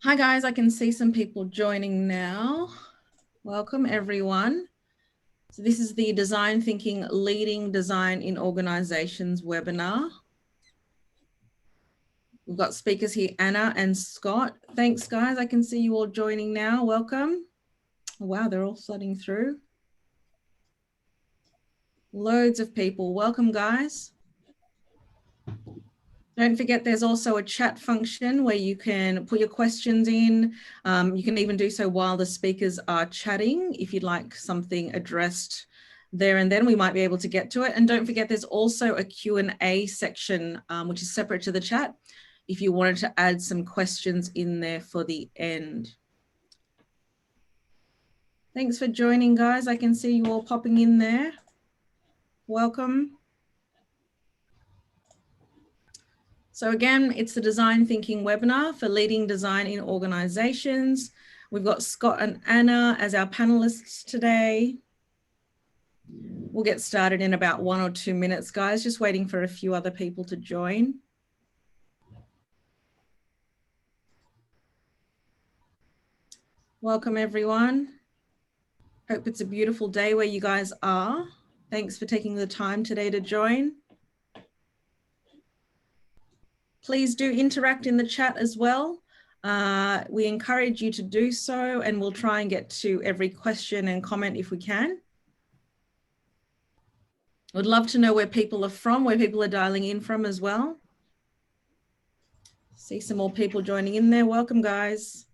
Hi guys, I can see some people joining now. Welcome everyone. So this is the Design Thinking Leading Design in Organizations webinar. We've got speakers here, Anna and Scott. Thanks guys, I can see you all joining now. Welcome. Wow, they're all flooding through. Loads of people. Welcome guys. Don't forget there's also a chat function where you can put your questions in. You can even do so while the speakers are chatting. If you'd like something addressed there and then, we might be able to get to it. And don't forget there's also a Q&A section, which is separate to the chat, if you wanted to add some questions in there for the end. Thanks for joining, guys. I can see you all popping in there. Welcome. So again, it's the Design Thinking webinar for leading design in organizations. We've got Scott and Anna as our panelists today. We'll get started in about 1 or 2 minutes, guys, just waiting for a few other people to join. Welcome, everyone. Hope it's a beautiful day where you guys are. Thanks for taking the time today to join. Please do interact in the chat as well. We encourage you to do so, and we'll try and get to every question and comment if we can. Would love to know where people are from, where people are dialing in from as well. See some more people joining in there. Welcome, guys.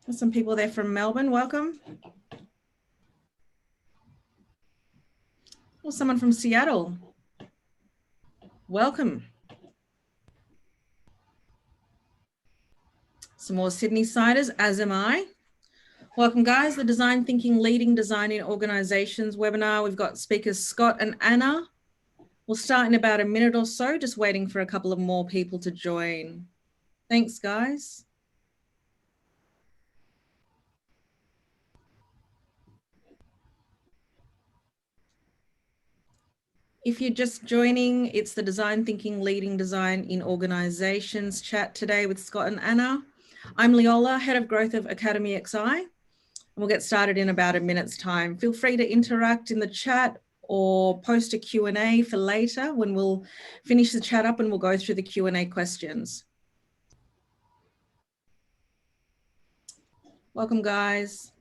There's some people there from Melbourne. Welcome. Or someone from Seattle. Welcome. Some more Sydney-siders, as am I. Welcome, guys. The Design Thinking Leading Design in Organizations webinar. We've got speakers Scott and Anna. We'll start in about a minute or so, just waiting for a couple of more people to join. Thanks, guys. If you're just joining, it's the Design Thinking Leading Design in Organizations chat today with Scott and Anna. I'm Leola, Head of Growth of Academy XI, and we'll get started in about a minute's time. Feel free to interact in the chat or post a Q&A for later when we'll finish the chat up and we'll go through the Q&A questions. Welcome, guys.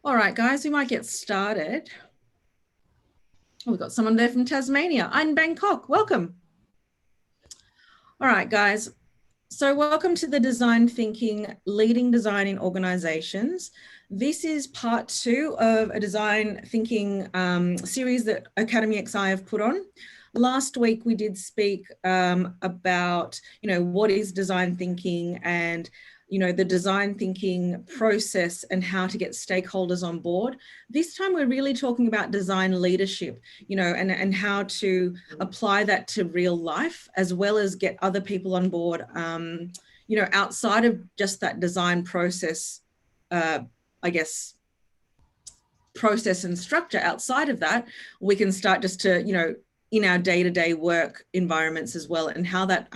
All right, guys, we might get started. Oh, we've got someone there from Tasmania. I'm Bangkok. Welcome. All right, guys. So welcome to the Design Thinking Leading Design in Organizations. This is part 2 of a design thinking series that Academy XI have put on. Last week we did speak about, what is design thinking and, the design thinking process and how to get stakeholders on board. This time we're really talking about design leadership, and how to apply that to real life, as well as get other people on board, outside of just that design process, process and structure. Outside of that, we can start just to, in our day-to-day work environments as well, and how that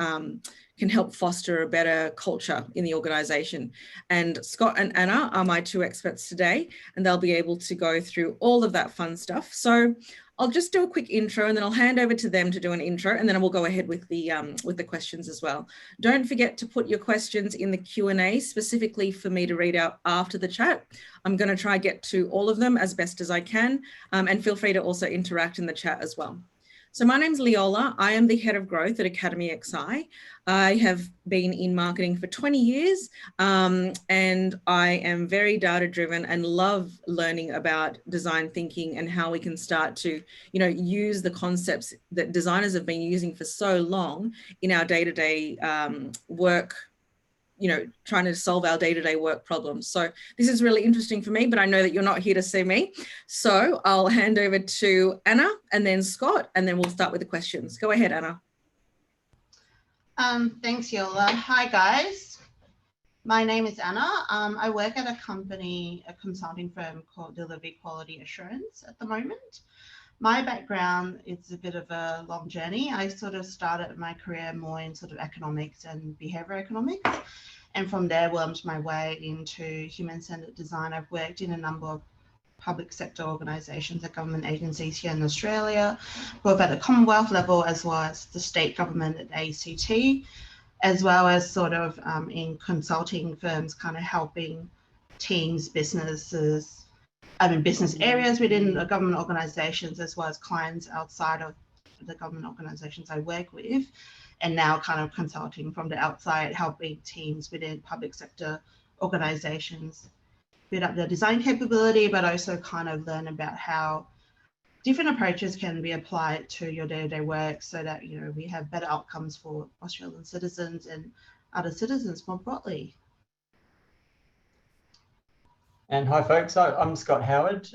can help foster a better culture in the organization. And Scott and Anna are my 2 experts today, and they'll be able to go through all of that fun stuff. So I'll just do a quick intro, and then I'll hand over to them to do an intro, and then we'll go ahead with the questions as well. Don't forget to put your questions in the Q&A specifically for me to read out after the chat. I'm going to try to get to all of them as best as I can, and feel free to also interact in the chat as well. So my name's Leola. I am the Head of Growth at Academy XI. I have been in marketing for 20 years, and I am very data driven and love learning about design thinking and how we can start to, use the concepts that designers have been using for so long in our day-to-day work, trying to solve our day-to-day work problems. So this is really interesting for me, but I know that you're not here to see me. So I'll hand over to Anna and then Scott, and then we'll start with the questions. Go ahead, Anna. Thanks, Yola. Hi, guys. My name is Anna. I work at a company, a consulting firm called Delivery Quality Assurance at the moment. My background is a bit of a long journey. I sort of started my career more in sort of economics and behavioural economics. And from there, wormed my way into human-centered design. I've worked in a number of public sector organisations and government agencies here in Australia, both at the Commonwealth level as well as the state government at ACT, as well as sort of in consulting firms, kind of helping teams, businesses, business areas within the government organisations, as well as clients outside of the government organisations I work with, and now kind of consulting from the outside, helping teams within public sector organisations build up their design capability, but also kind of learn about how different approaches can be applied to your day-to-day work so that, you know, we have better outcomes for Australian citizens and other citizens more broadly. And hi folks, I'm Scott Howard.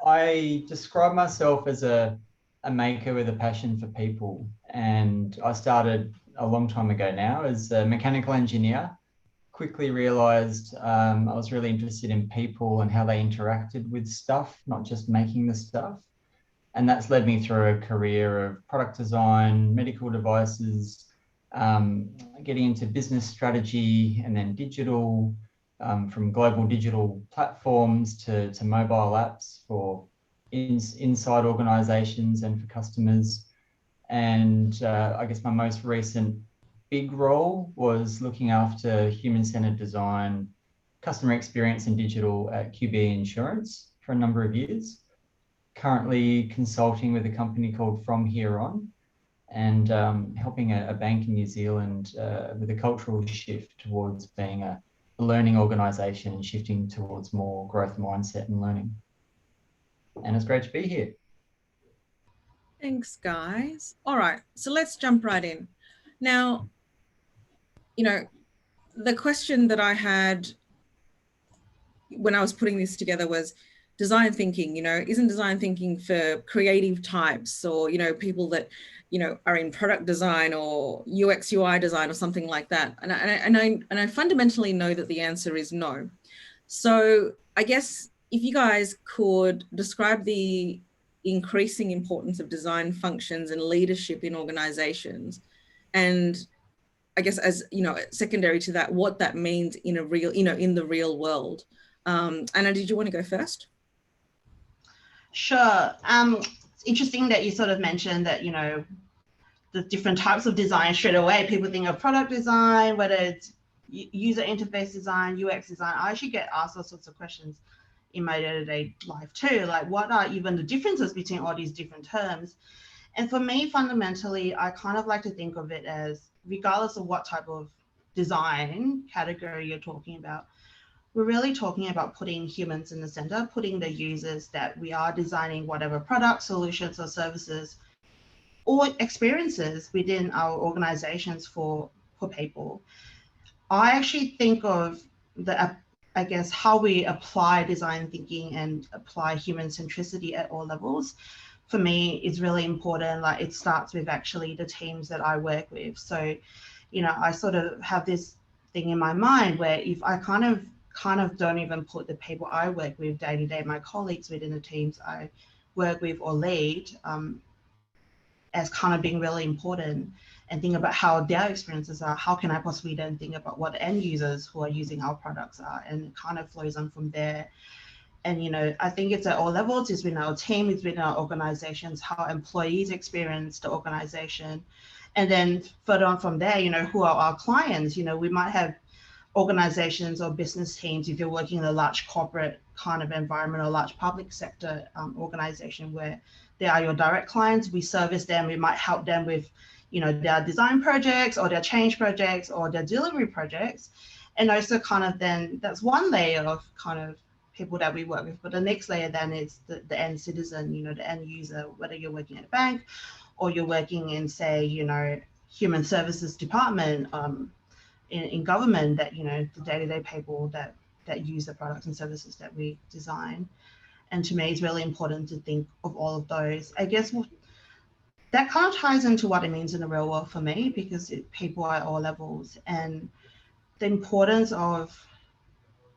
I describe myself as a maker with a passion for people, and I started a long time ago now as a mechanical engineer. Quickly realized I was really interested in people and how they interacted with stuff, not just making the stuff. And that's led me through a career of product design, medical devices, getting into business strategy, and then digital, from global digital platforms to mobile apps for inside organizations and for customers. And I guess my most recent big role was looking after human-centered design, customer experience and digital at Kpis Insurance for a number of years. Currently consulting with a company called From Here On, and helping a bank in New Zealand with a cultural shift towards being a learning organisation and shifting towards more growth mindset and learning. And it's great to be here. Thanks, guys. All right, so let's jump right in. Now, you know, the question that I had when I was putting this together was design thinking. You know, isn't design thinking for creative types, or, you know, people that, you know, are in product design or UX UI design or something like that? And I fundamentally know that the answer is no. So I guess if you guys could describe the increasing importance of design functions and leadership in organizations, and I guess, as you know, secondary to that, what that means in a real, you know, in the real world. Anna, did you want to go first? Sure. It's interesting that you sort of mentioned that, you know, the different types of design straight away. People think of product design, whether it's user interface design, UX design. I actually get asked all sorts of questions in my day-to-day life too, like what are even the differences between all these different terms? And for me, fundamentally, I kind of like to think of it as, regardless of what type of design category you're talking about, we're really talking about putting humans in the center, putting the users that we are designing whatever products, solutions, or services or experiences within our organizations for people. I actually think of I guess, how we apply design thinking and apply human centricity at all levels, for me, is really important. Like, it starts with actually the teams that I work with. So, you know, I sort of have this thing in my mind where if I kind of don't even put the people I work with day to day, my colleagues within the teams I work with or lead, as kind of being really important, and think about how their experiences are, how can I possibly then think about what the end users who are using our products are, and it kind of flows on from there. And, you know, I think it's at all levels. It's within our team, it's within our organizations, how employees experience the organization. And then further on from there, you know, who are our clients? You know, we might have organizations or business teams, if you're working in a large corporate kind of environment or large public sector organization, where they are your direct clients. We service them. We might help them with, you know, their design projects or their change projects or their delivery projects. And also kind of then that's one layer of kind of people that we work with. But the next layer then is the end citizen, you know, the end user, whether you're working at a bank or you're working in, say, you know, human services department in government, that, you know, the day-to-day people that use the products and services that we design. And to me, it's really important to think of all of those. I guess that kind of ties into what it means in the real world for me, because people are at all levels. And the importance of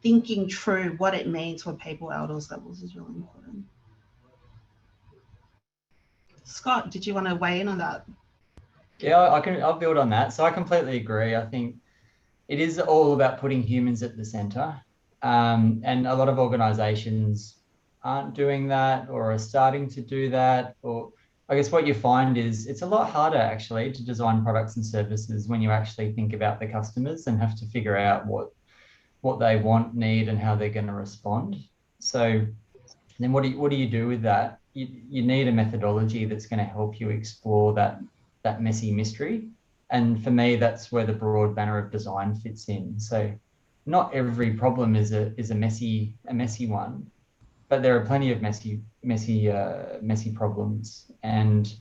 thinking through what it means for people at all those levels is really important. Scott, did you want to weigh in on that? Yeah, I'll build on that. So I completely agree. I think it is all about putting humans at the center. And a lot of organizations aren't doing that or are starting to do that. Or I guess what you find is it's a lot harder actually to design products and services when you actually think about the customers and have to figure out what they want, need, and how they're going to respond. So then what do you do with that? You need a methodology that's going to help you explore that messy mystery. And for me, that's where the broad banner of design fits in. So not every problem is a messy one, but there are plenty of messy problems. And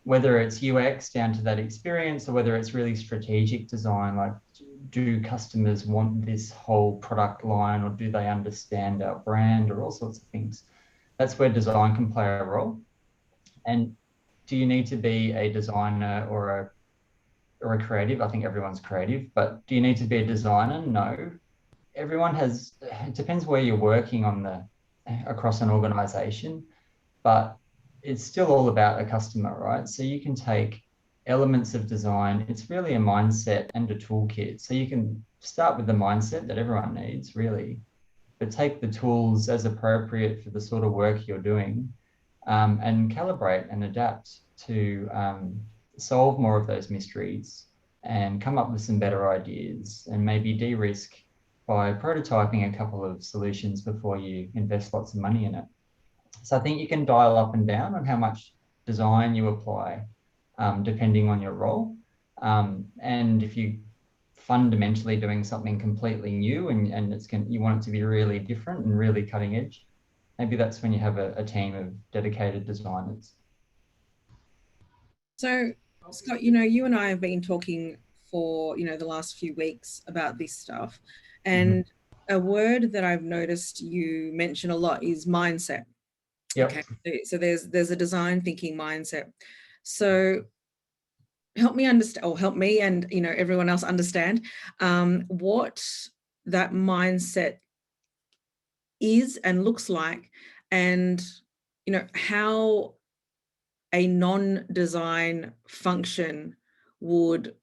whether it's UX down to that experience or whether it's really strategic design, like do customers want this whole product line or do they understand our brand or all sorts of things? That's where design can play a role. And do you need to be a designer or a creative? I think everyone's creative, but do you need to be a designer? No. Everyone has, it depends where you're working across an organization, but it's still all about a customer, right? So you can take elements of design. It's really a mindset and a toolkit. So you can start with the mindset that everyone needs, really, but take the tools as appropriate for the sort of work you're doing, and calibrate and adapt to solve more of those mysteries and come up with some better ideas and maybe de-risk by prototyping a couple of solutions before you invest lots of money in it. So I think you can dial up and down on how much design you apply, depending on your role. And if you fundamentally doing something completely new and you want it to be really different and really cutting edge, maybe that's when you have a team of dedicated designers. So, Scott, you and I have been talking for, the last few weeks about this stuff. And a word that I've noticed you mention a lot is mindset. Yep. Okay. So there's a design thinking mindset. So help me understand, or help me and, everyone else understand what that mindset is and looks like, and, how a non-design function would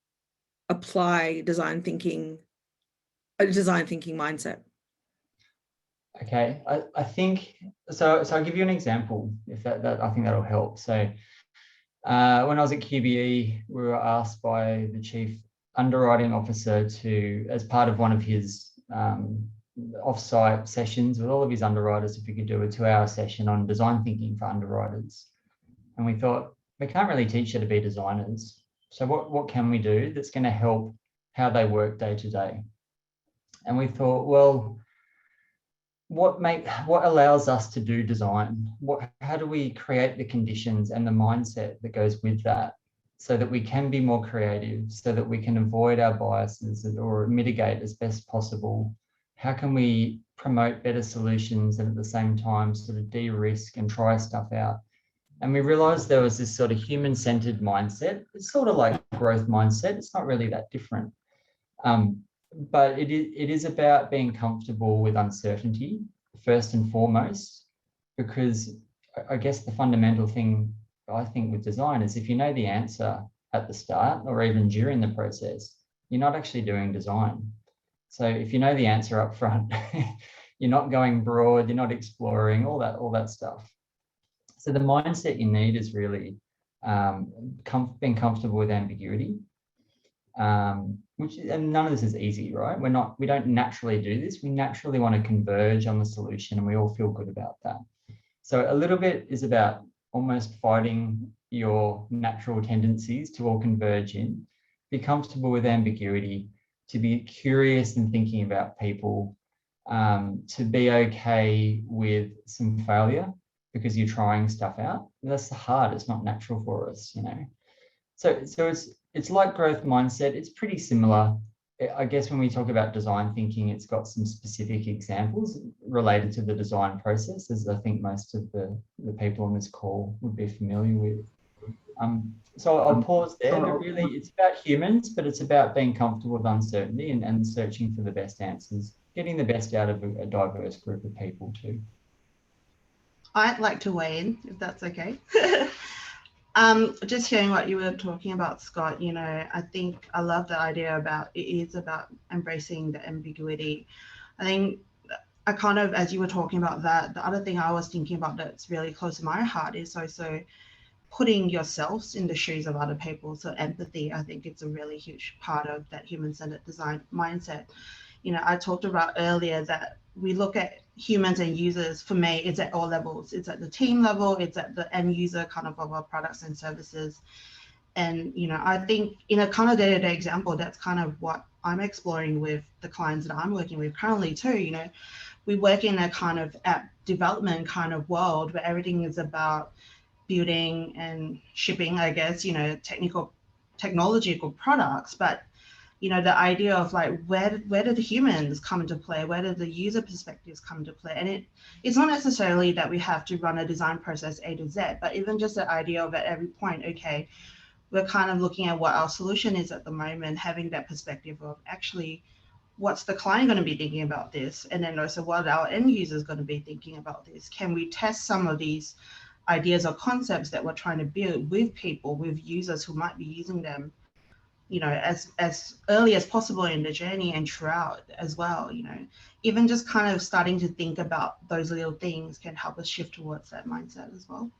apply a design thinking mindset. Okay, I think so. I'll give you an example if that I think that'll help. So when I was at QBE, we were asked by the chief underwriting officer to, as part of one of his off-site sessions with all of his underwriters, if we could do a 2-hour session on design thinking for underwriters. And we thought, we can't really teach you to be designers. So what can we do that's going to help how they work day to day? And we thought, well, what allows us to do design? How do we create the conditions and the mindset that goes with that so that we can be more creative, so that we can avoid our biases or mitigate as best possible? How can we promote better solutions and at the same time sort of de-risk and try stuff out? And we realized there was this sort of human-centered mindset. It's sort of like growth mindset. It's not really that different. But it is about being comfortable with uncertainty, first and foremost, because I guess the fundamental thing I think with design is if you know the answer at the start or even during the process, you're not actually doing design. So if you know the answer up front, you're not going broad, you're not exploring all that stuff. So the mindset you need is really being comfortable with ambiguity, and none of this is easy, right? We don't naturally do this. We naturally want to converge on the solution, and we all feel good about that. So a little bit is about almost fighting your natural tendencies to all converge in. Be comfortable with ambiguity, to be curious and thinking about people, to be okay with some failure because you're trying stuff out. That's hard. It's not natural for us, So it's like growth mindset. It's pretty similar. I guess when we talk about design thinking, it's got some specific examples related to the design process, as I think most of the people on this call would be familiar with. So I'll pause there, but really it's about humans, but it's about being comfortable with uncertainty and searching for the best answers, getting the best out of a diverse group of people too. I'd like to weigh in, if that's okay. Just hearing what you were talking about, Scott, you know, I think I love the idea about it is about embracing the ambiguity. I think I kind of, as you were talking about that, the other thing I was thinking about that's really close to my heart is also putting yourselves in the shoes of other people. So empathy, I think it's a really huge part of that human-centered design mindset. You know, I talked about earlier that we look at humans and users. For me, it's at all levels. It's at the team level, it's at the end user kind of our products and services. And, you know, I think in a kind of day-to-day example, that's kind of what I'm exploring with the clients that I'm working with currently too. You know, we work in a kind of app development kind of world where everything is about building and shipping, I guess, you know, technological products. But, you know, the idea of like, where do the humans come into play? Where do the user perspectives come into play? And it's not necessarily that we have to run a design process A to Z, but even just the idea of at every point, okay, we're kind of looking at what our solution is at the moment, having that perspective of actually, what's the client going to be thinking about this? And then also what our end users going to be thinking about this? Can we test some of these ideas or concepts that we're trying to build with people, with users who might be using them, you know, as early as possible in the journey and throughout as well? You know, even just kind of starting to think about those little things can help us shift towards that mindset as well.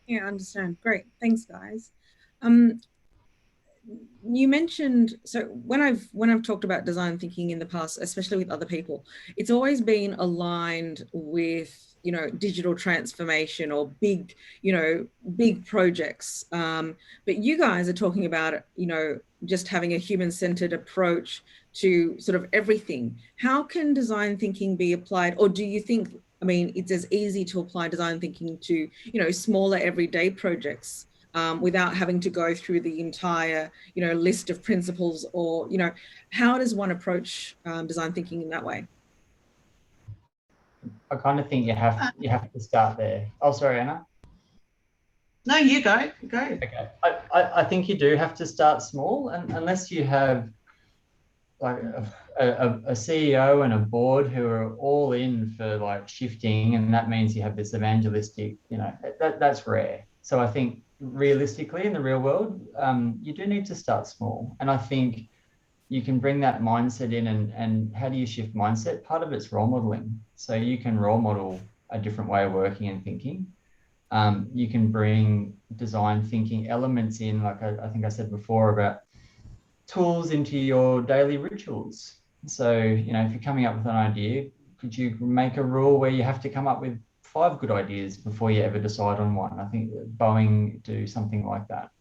Yeah, I understand. Great. Thanks, guys. You mentioned, so when I've talked about design thinking in the past, especially with other people, it's always been aligned with, you know, digital transformation or big, you know, big projects. But you guys are talking about, you know, just having a human-centered approach to sort of everything. How can design thinking be applied? Or do you think, I mean, it's as easy to apply design thinking to, you know, smaller everyday projects without having to go through the entire, you know, list of principles? Or, you know, how does one approach design thinking in that way? I kind of think you have to start there. Oh, sorry, Anna. No, you go. Okay. I think you do have to start small, and unless you have like a CEO and a board who are all in for like shifting, and that means you have this evangelistic, you know, that's rare. So I think realistically in the real world, you do need to start small. And I think you can bring that mindset in, and how do you shift mindset? Part of it's role modeling. So you can role model a different way of working and thinking. You can bring design thinking elements in, like I think I said before, about tools into your daily rituals. So, you know, if you're coming up with an idea, could you make a rule where you have to come up with 5 good ideas before you ever decide on one? I think Boeing do something like that.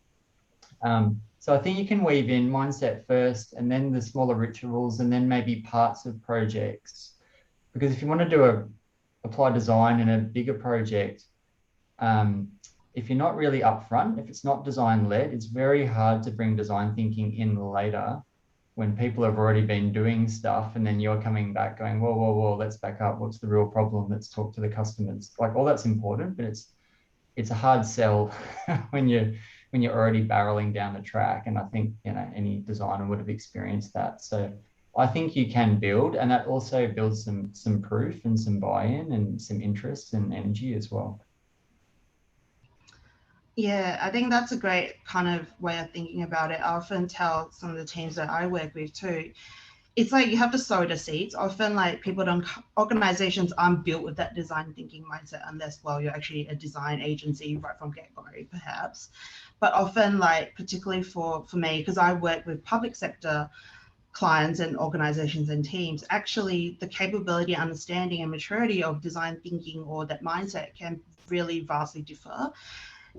So I think you can weave in mindset first, and then the smaller rituals, and then maybe parts of projects. Because if you want to apply design in a bigger project, if you're not really upfront, if it's not design led, it's very hard to bring design thinking in later when people have already been doing stuff, and then you're coming back going, whoa, let's back up. What's the real problem? Let's talk to the customers. Like, all that's important, but it's a hard sell when you're already barreling down the track. And I think, you know, any designer would have experienced that. So I think you can build, and that also builds some proof and some buy-in and some interest and energy as well. Yeah, I think that's a great kind of way of thinking about it. I often tell some of the teams that I work with too, it's like you have to sow the seeds. Often, like, organizations aren't built with that design thinking mindset unless, well, you're actually a design agency right from get-go, perhaps. But often, like, particularly for me, because I work with public sector clients and organizations and teams, actually the capability, understanding and maturity of design thinking or that mindset can really vastly differ.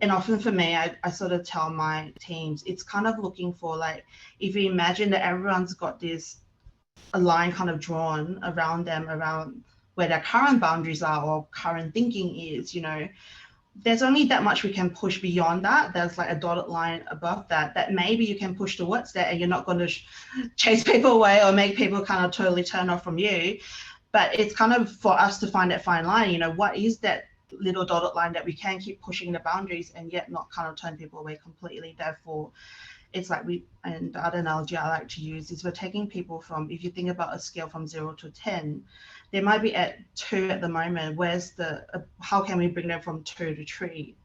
And often for me, I sort of tell my teams, it's kind of looking for, like, if you imagine that everyone's got this a line kind of drawn around them, around where their current boundaries are or current thinking is, you know, there's only that much we can push beyond that. There's like a dotted line above that maybe you can push towards that, and you're not going to chase people away or make people kind of totally turn off from you. But it's kind of for us to find that fine line, you know, what is that little dotted line that we can keep pushing the boundaries and yet not kind of turn people away completely. Therefore, it's like and the other analogy I like to use is we're taking people from, if you think about a scale from 0 to 10, they might be at 2 at the moment. Where's how can we bring them from 2 to 3,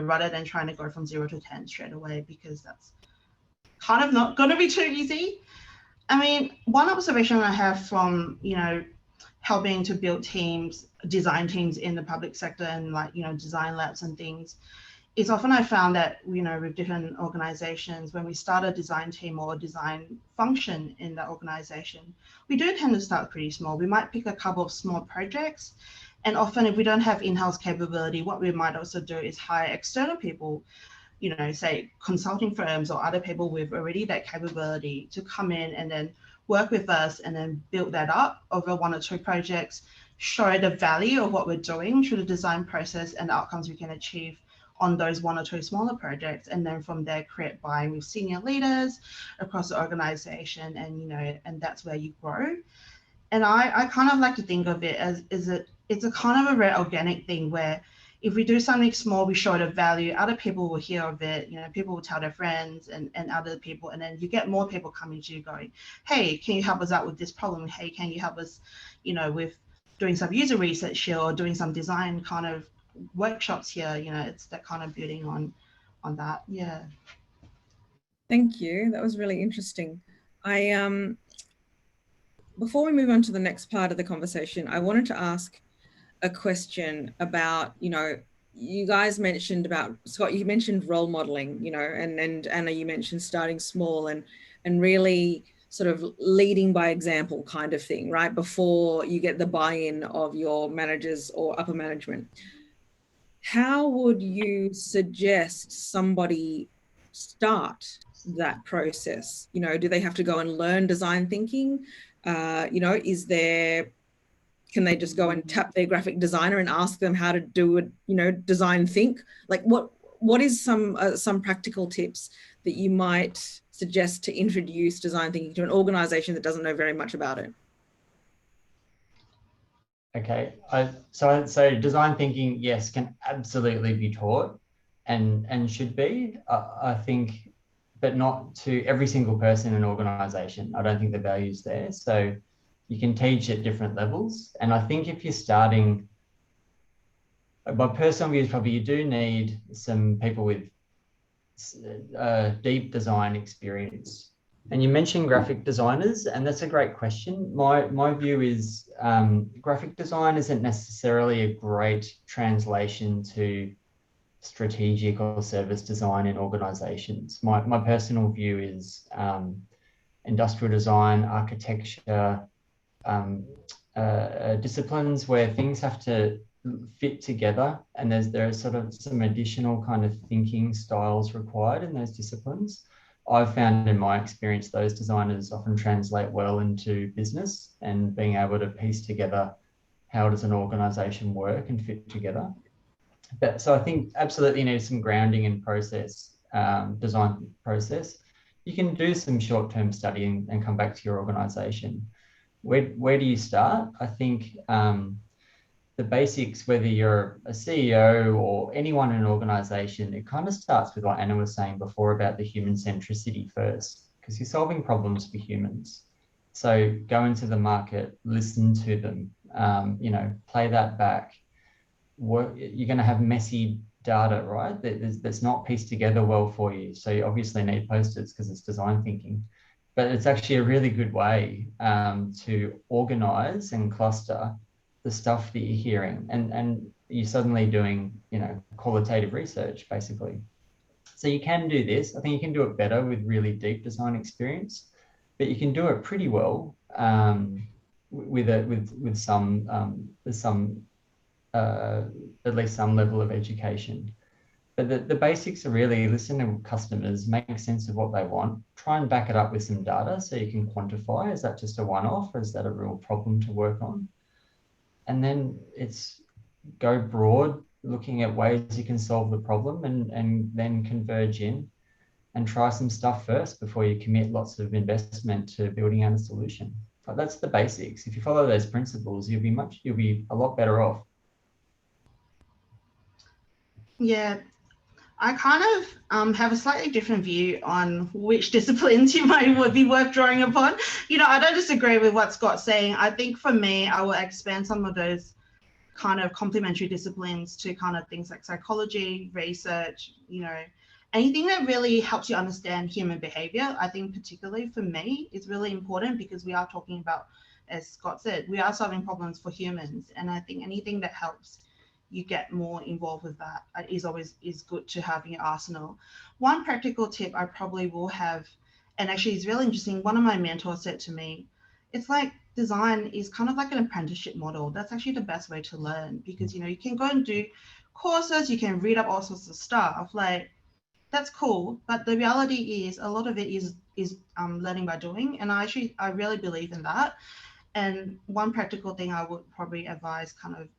rather than trying to go from 0 to 10 straight away, because that's kind of not going to be too easy. I mean, one observation I have from, helping to build teams, design teams in the public sector and design labs and things, is often I found that, with different organizations, when we start a design team or a design function in the organization, we do tend to start pretty small. We might pick a couple of small projects. And often if we don't have in-house capability, what we might also do is hire external people, say consulting firms or other people with already that capability to come in and then work with us and then build that up over 1 or 2 projects, show the value of what we're doing through the design process and the outcomes we can achieve on those 1 or 2 smaller projects. And then from there, create buy-in with senior leaders across the organization. And, and that's where you grow. And I kind of like to think of it as, it's a kind of a very organic thing where if we do something small, we show the value, other people will hear of it, people will tell their friends and other people, and then you get more people coming to you going, hey, can you help us out with this problem? Hey, can you help us, with doing some user research here or doing some design kind of workshops here? It's that kind of building on that. Yeah. Thank you. That was really interesting. Before we move on to the next part of the conversation, I wanted to ask a question about, you guys mentioned about, Scott, you mentioned role modeling, and Anna, you mentioned starting small and really sort of leading by example kind of thing, right? Before you get the buy-in of your managers or upper management. How would you suggest somebody start that process? Do they have to go and learn design thinking? Can they just go and tap their graphic designer and ask them how to do it, design think? Like what is some practical tips that you might suggest to introduce design thinking to an organization that doesn't know very much about it? Okay, so I'd say design thinking, yes, can absolutely be taught and should be, I think, but not to every single person in an organization. I don't think the value's there. So you can teach at different levels. And I think if you're starting, my personal view is probably you do need some people with deep design experience. And you mentioned graphic designers, and that's a great question. My view is graphic design isn't necessarily a great translation to strategic or service design in organizations. My personal view is industrial design, architecture, disciplines where things have to fit together, and there are sort of some additional kind of thinking styles required in those disciplines. I've found in my experience those designers often translate well into business and being able to piece together how does an organization work and fit together. So I think absolutely you need some grounding in process, design process. You can do some short-term studying and come back to your organization. Where do you start? I think the basics, whether you're a CEO or anyone in an organization, it kind of starts with what Anna was saying before about the human centricity first, because you're solving problems for humans. So go into the market, listen to them, play that back. You're going to have messy data, right? That's not pieced together well for you. So you obviously need post-its because it's design thinking. But it's actually a really good way to organize and cluster the stuff that you're hearing, and you're suddenly doing, qualitative research, basically. So you can do this. I think you can do it better with really deep design experience, but you can do it pretty well with at least some level of education. But the basics are really listen to customers, make sense of what they want, try and back it up with some data so you can quantify, is that just a one-off or is that a real problem to work on? And then it's go broad, looking at ways you can solve the problem and then converge in and try some stuff first before you commit lots of investment to building out a solution. But that's the basics. If you follow those principles, you'll be a lot better off. Yeah, I kind of have a slightly different view on which disciplines you might would be worth drawing upon. I don't disagree with what Scott's saying. I think for me, I will expand some of those kind of complementary disciplines to kind of things like psychology, research, anything that really helps you understand human behavior. I think particularly for me, is really important because we are talking about, as Scott said, we are solving problems for humans. And I think anything that helps you get more involved with that is good to have in your arsenal. One practical tip I probably will have, and actually it's really interesting, one of my mentors said to me, it's like design is kind of like an apprenticeship model. That's actually the best way to learn because you can go and do courses, you can read up all sorts of stuff. Like that's cool, but the reality is a lot of it is learning by doing, and I really believe in that. And one practical thing I would probably advise kind of,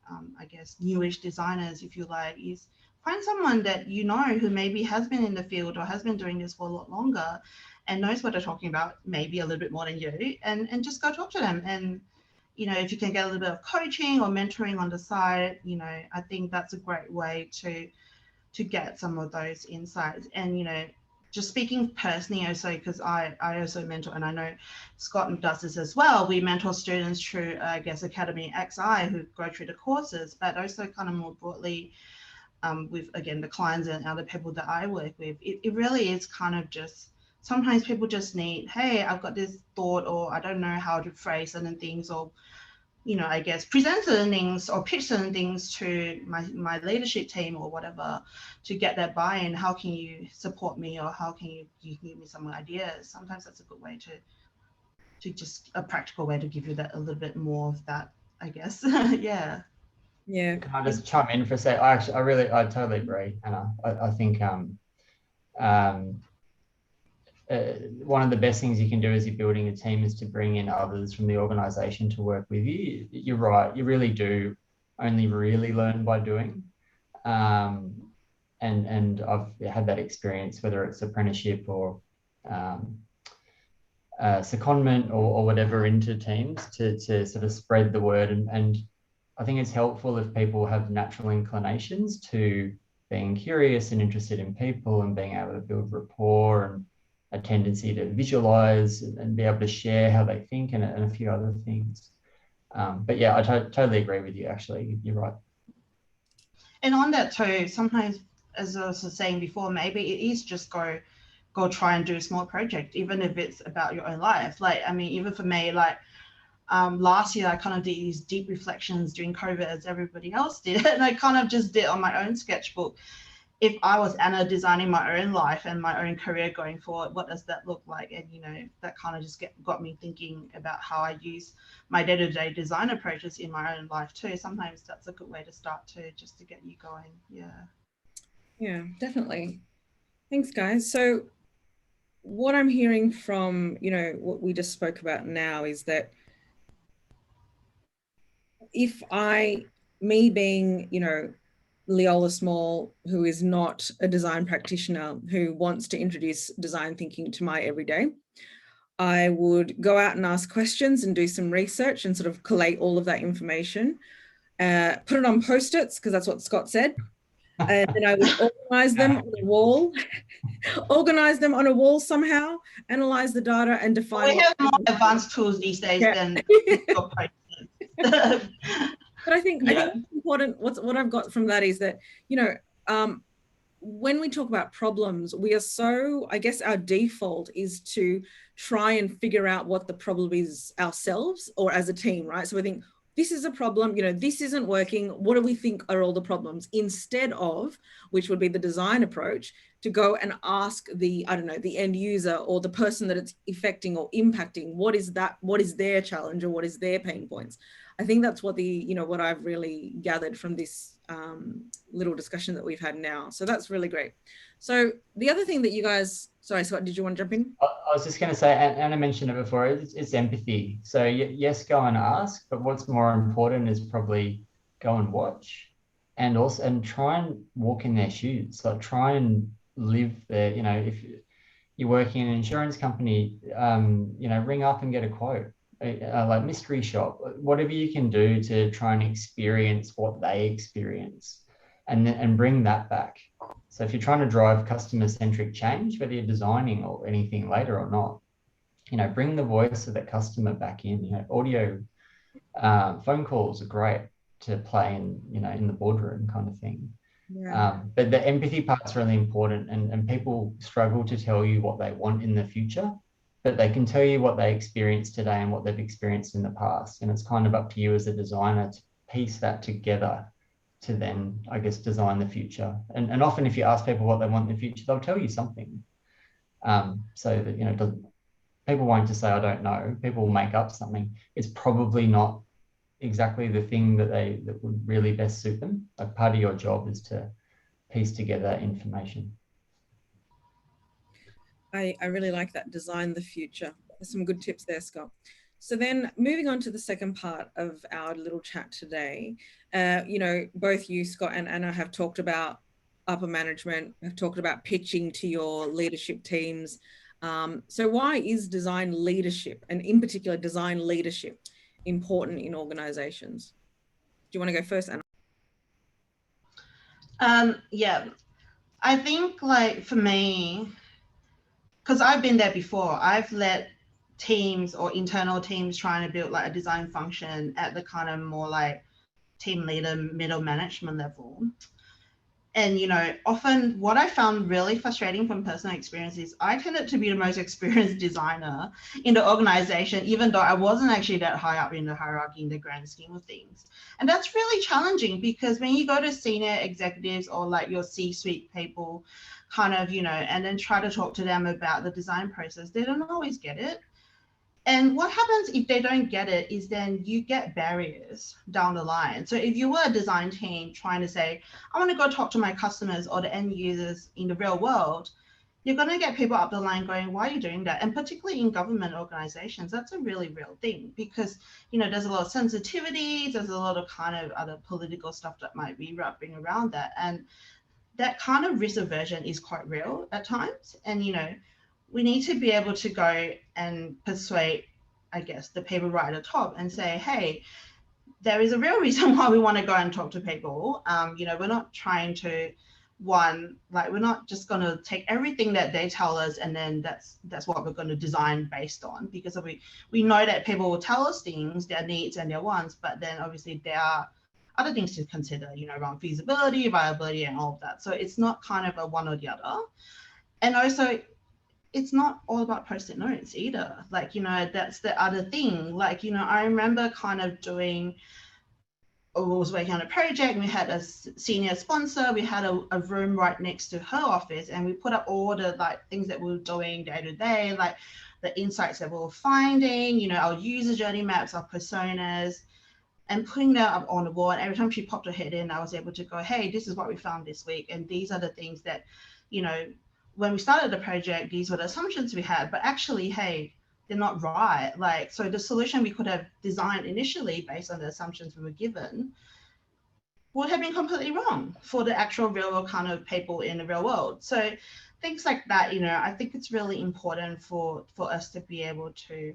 I guess, newish designers, if you like, is find someone that you know who maybe has been in the field or has been doing this for a lot longer and knows what they're talking about, maybe a little bit more than you, and just go talk to them. And, if you can get a little bit of coaching or mentoring on the side, I think that's a great way to get some of those insights. And, just speaking personally also, because I also mentor, and I know Scott does this as well, we mentor students through, I guess, Academy XI who go through the courses, but also kind of more broadly with, again, the clients and other people that I work with. It really is kind of just, sometimes people just need, hey, I've got this thought, or I don't know how to phrase certain things, or I guess present certain things or pitch certain things to my leadership team or whatever to get that buy-in. How can you support me, or how can you give me some ideas? Sometimes that's a good way to just a practical way to give you that a little bit more of that, I guess. Yeah. Yeah. Can I just chime in for a sec? I totally agree, Anna. I think one of the best things you can do as you're building a team is to bring in others from the organization to work with you. You're right. You really do only really learn by doing. And I've had that experience, whether it's apprenticeship or secondment or whatever, into teams to sort of spread the word. And I think it's helpful if people have natural inclinations to being curious and interested in people and being able to build rapport and a tendency to visualize and be able to share how they think and a few other things. But yeah, I totally agree with you, actually. You're right. And on that too, sometimes, as I was saying before, maybe it is just go try and do a small project, even if it's about your own life. Like, I mean, even for me, like last year, I kind of did these deep reflections during COVID as everybody else did. And I kind of just did on my own sketchbook. If I was Anna designing my own life and my own career going forward, what does that look like? And, that kind of just got me thinking about how I use my day-to-day design approaches in my own life too. Sometimes that's a good way to start too, just to get you going. Yeah, definitely. Thanks, guys. So what I'm hearing from, what we just spoke about now is that if me being, Leola Small, who is not a design practitioner, who wants to introduce design thinking to my everyday, I would go out and ask questions and do some research and sort of collate all of that information, put it on Post-its, because that's what Scott said. And then I would organize them on a wall, organize them on a wall somehow, analyze the data and define. We have more advanced tools these days than But I think it's important. What I've got from that is that, when we talk about problems, we are so, I guess our default is to try and figure out what the problem is ourselves or as a team, right? So we think, this is a problem, this isn't working. What do we think are all the problems? Instead of, which would be the design approach, to go and ask the end user or the person that it's affecting or impacting, what is their challenge or what is their pain points? I think that's what what I've really gathered from this little discussion that we've had now. So that's really great. So the other thing that you guys, sorry, Scott, did you want to jump in? I was just going to say, Anna mentioned it before, it's empathy. So yes, go and ask, but what's more important is probably go and watch and try and walk in their shoes. Like try and live there. If you're working in an insurance company, ring up and get a quote. Like mystery shop, whatever you can do to try and experience what they experience. and bring that back. So if you're trying to drive customer-centric change, whether you're designing or anything later or not, bring the voice of the customer back in. Audio phone calls are great to play in the boardroom kind of thing. Yeah. But the empathy part's really important, and people struggle to tell you what they want in the future, but they can tell you what they experience today and what they've experienced in the past. And it's kind of up to you as a designer to piece that together to then, I guess, design the future. And often if you ask people what they want in the future, they'll tell you something. So that, people won't just say, I don't know. People will make up something. It's probably not exactly the thing that would really best suit them. Like, part of your job is to piece together information. I really like that, design the future. There's some good tips there, Scott. So then moving on to the second part of our little chat today, both you, Scott, and Anna have talked about upper management, have talked about pitching to your leadership teams. So why is design leadership, and in particular design leadership, important in organizations? Do you want to go first, Anna? Yeah, I think, like, for me, because I've been there before, I've led teams or internal teams trying to build like a design function at the kind of more like team leader, middle management level. And, often what I found really frustrating from personal experience is I tended to be the most experienced designer in the organization, even though I wasn't actually that high up in the hierarchy in the grand scheme of things. And that's really challenging, because when you go to senior executives or like your C-suite people, kind of, and then try to talk to them about the design process, they don't always get it. And what happens if they don't get it is then you get barriers down the line. So if you were a design team trying to say, I want to go talk to my customers or the end users in the real world, you're going to get people up the line going, why are you doing that? And particularly in government organizations, that's a really real thing, because, there's a lot of sensitivities, there's a lot of kind of other political stuff that might be wrapping around that. And that kind of risk aversion is quite real at times. And, we need to be able to go and persuade, I guess, the people right at the top and say, hey, there is a real reason why we want to go and talk to people. We're not trying to, we're not just going to take everything that they tell us and then that's what we're going to design based on, because we know that people will tell us things, their needs and their wants, but then obviously there are other things to consider, around feasibility, viability, and all of that. So it's not kind of a one or the other. And also, it's not all about post-it notes either. Like, that's the other thing. Like, I remember kind of I was working on a project, and we had a senior sponsor, we had a room right next to her office, and we put up all the like things that we were doing day to day, like the insights that we were finding, our user journey maps, our personas, and putting that up on the wall. And every time she popped her head in, I was able to go, hey, this is what we found this week. And these are the things that, when we started the project, these were the assumptions we had, but actually, hey, they're not right. Like, so the solution we could have designed initially based on the assumptions we were given would have been completely wrong for the actual real world kind of people in the real world. So things like that, I think it's really important for us to be able to,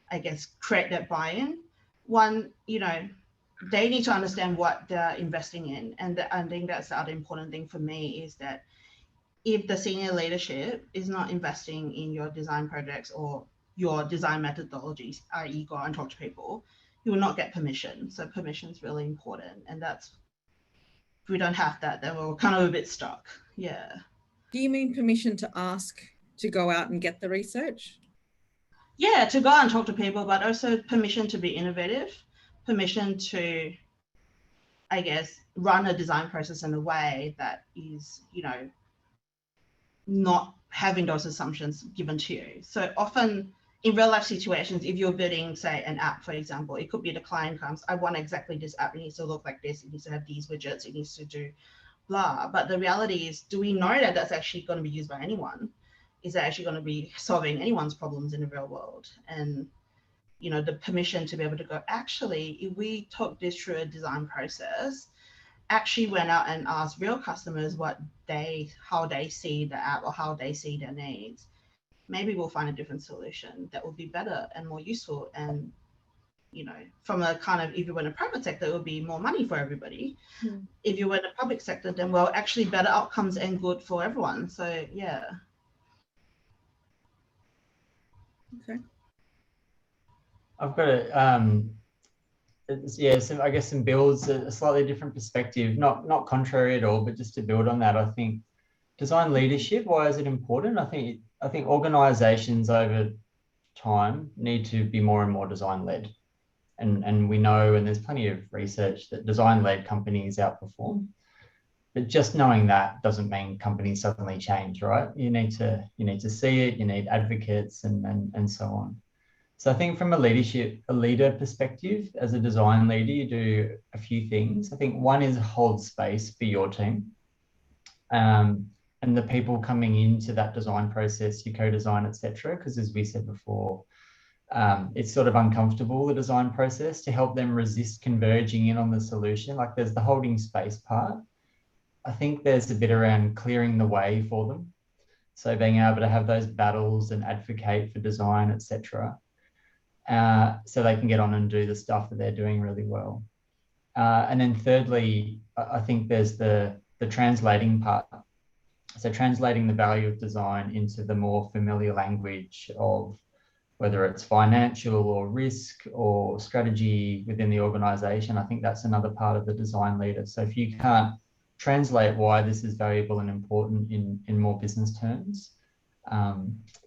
I guess, create that buy-in. One, they need to understand what they're investing in. And I think that's the other important thing for me, is that if the senior leadership is not investing in your design projects or your design methodologies, i.e. go and talk to people, you will not get permission. So permission is really important. And that's, if we don't have that, then we're kind of a bit stuck. Yeah. Do you mean permission to ask to go out and get the research? Yeah, to go and talk to people, but also permission to be innovative, permission to, I guess, run a design process in a way that is, not having those assumptions given to you. So often in real life situations, if you're building, say, an app, for example, it could be the client comes, I want exactly this app, it needs to look like this, it needs to have these widgets, it needs to do blah. But the reality is, do we know that that's actually going to be used by anyone? Is it actually going to be solving anyone's problems in the real world? And, the permission to be able to go, actually, if we talk this through a design process, actually went out and asked real customers how they see the app or how they see their needs, maybe we'll find a different solution that will be better and more useful and you know, from a kind of, if you were in a private sector, it would be more money for everybody. Mm. If you were in a public sector, then, well, actually better outcomes and good for everyone. So, yeah. Okay. I've got I guess some builds a slightly different perspective, not contrary at all, but just to build on that. I think design leadership, why is it important? I think organizations over time need to be more and more design led. And we know, and there's plenty of research that design led companies outperform. But just knowing that doesn't mean companies suddenly change, right? You need to see it, you need advocates and so on. So I think from a leader perspective, as a design leader, you do a few things. I think one is hold space for your team. And the people coming into that design process, your co-design, etc. Because as we said before, it's sort of uncomfortable, the design process, to help them resist converging in on the solution. Like there's the holding space part. I think there's a bit around clearing the way for them. So being able to have those battles and advocate for design, etc. So they can get on and do the stuff that they're doing really well. And then thirdly, I think there's the translating part. So translating the value of design into the more familiar language of whether it's financial or risk or strategy within the organization. I think that's another part of the design leader. So if you can't translate why this is valuable and important in more business terms,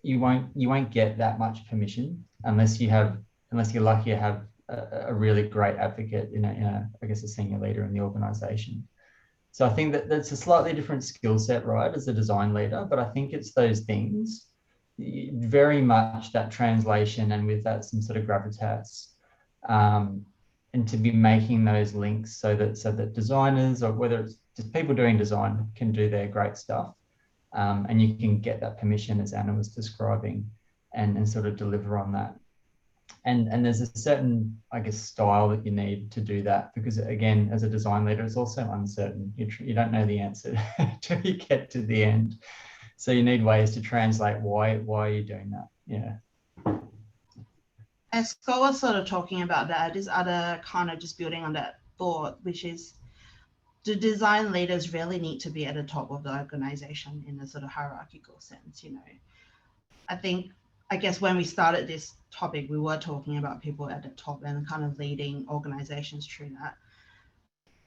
you won't get that much permission unless you're lucky to have a really great advocate in I guess a senior leader in the organization. So I think that's a slightly different skill set, right, as a design leader, but I think it's those things, very much that translation, and with that some sort of gravitas, and to be making those links so that designers, or whether it's just people doing design, can do their great stuff, and you can get that permission, as Anna was describing, and sort of deliver on that. And there's a certain, I guess, style that you need to do that, because again, as a design leader, it's also uncertain. You don't know the answer till you get to the end. So you need ways to translate why are you doing that? Yeah. As Scott was sort of talking about that, this other kind of just building on that thought, which is, do design leaders really need to be at the top of the organization in a sort of hierarchical sense? You know, I guess when we started this topic, we were talking about people at the top and kind of leading organizations through that.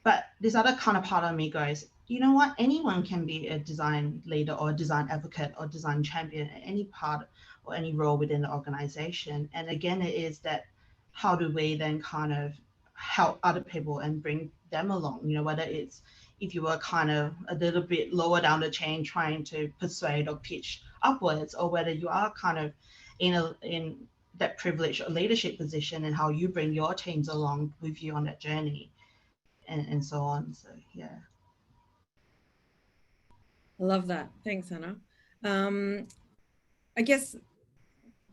But this other kind of part of me goes, you know what? Anyone can be a design leader or a design advocate or design champion at any part or any role within the organization. And again, it is that, how do we then kind of help other people and bring them along? You know, whether it's, if you were kind of a little bit lower down the chain trying to persuade or pitch upwards, or whether you are kind of in that privileged leadership position, and how you bring your teams along with you on that journey, and so on. So yeah. I love that. Thanks, Anna. I guess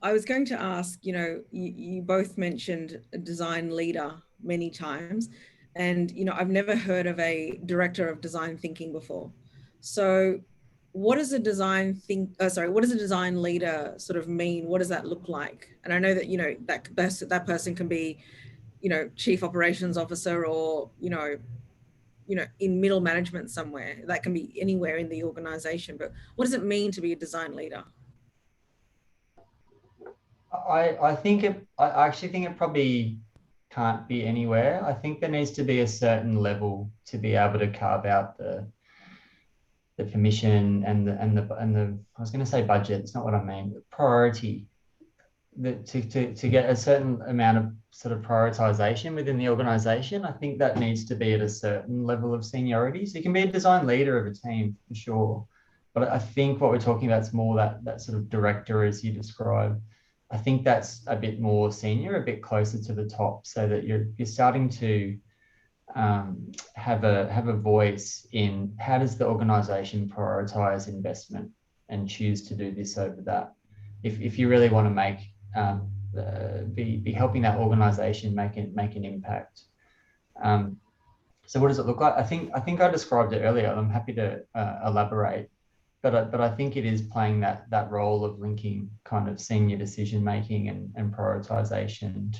I was going to ask, you know, you both mentioned a design leader many times, and, you know, I've never heard of a director of design thinking before. So what does a design leader sort of mean? What does that look like? And I know that, you know, that person can be, you know, chief operations officer, or, you know, in middle management somewhere. That can be anywhere in the organization. But what does it mean to be a design leader? I actually think it probably can't be anywhere. I think there needs to be a certain level to be able to carve out the permission and the I was going to say budget. It's not what I mean. Priority. To get a certain amount of sort of prioritization within the organization, I think that needs to be at a certain level of seniority. So you can be a design leader of a team for sure, but I think what we're talking about is more that sort of director, as you described. I think that's a bit more senior, a bit closer to the top, so that you're starting to have a voice in how does the organization prioritize investment and choose to do this over that. If you really want to make be helping that organization make an impact. So what does it look like? I think I described it earlier. I'm happy to elaborate, but I think it is playing that role of linking kind of senior decision making and prioritization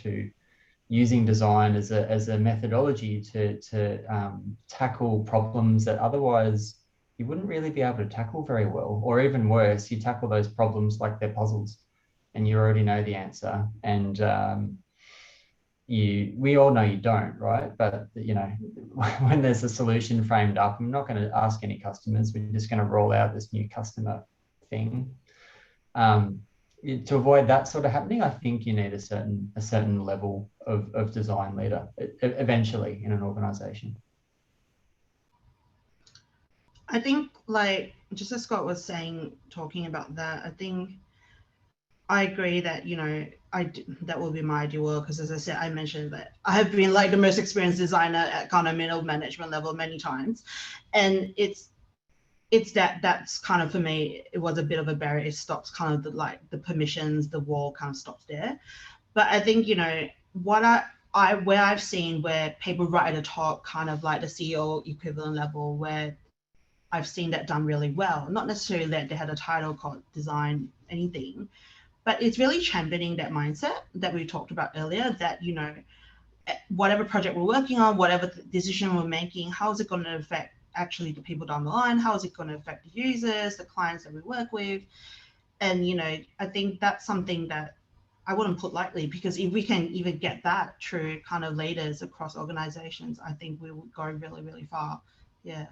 using design as a methodology to tackle problems that otherwise you wouldn't really be able to tackle very well, or even worse, you tackle those problems like they're puzzles and you already know the answer. And we all know you don't, right? But you know, when there's a solution framed up, I'm not going to ask any customers. We're just going to roll out this new customer thing. To avoid that sort of happening, I think you need a certain level of design leader eventually in an organization. I think, like, just as Scott was saying, talking about that, I think I agree that, you know, that will be my ideal world, because as I said, I mentioned that I have been like the most experienced designer at kind of middle management level many times. And it's that's kind of, for me, it was a bit of a barrier. It stops kind of the permissions, the wall kind of stops there. But I think, you know, what where I've seen where people right at the top, kind of like the CEO equivalent level, where I've seen that done really well, not necessarily that they had a title called design anything, but it's really championing that mindset that we talked about earlier, that, you know, whatever project we're working on, whatever decision we're making, how is it going to affect actually the people down the line? How is it going to affect the users, the clients that we work with? And, you know, I think that's something that I wouldn't put lightly, because if we can even get that through kind of leaders across organizations, I think we will go really, really far. Yeah.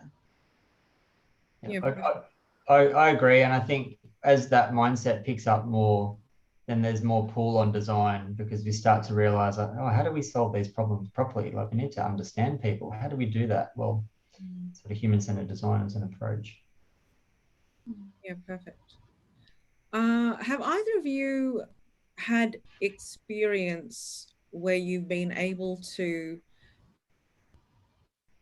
I agree. And I think as that mindset picks up more, then there's more pull on design, because we start to realize, like, oh, how do we solve these problems properly? Like, we need to understand people. How do we do that? Well, sort of human-centered design is an approach. Yeah, perfect. Have either of you had experience where you've been able to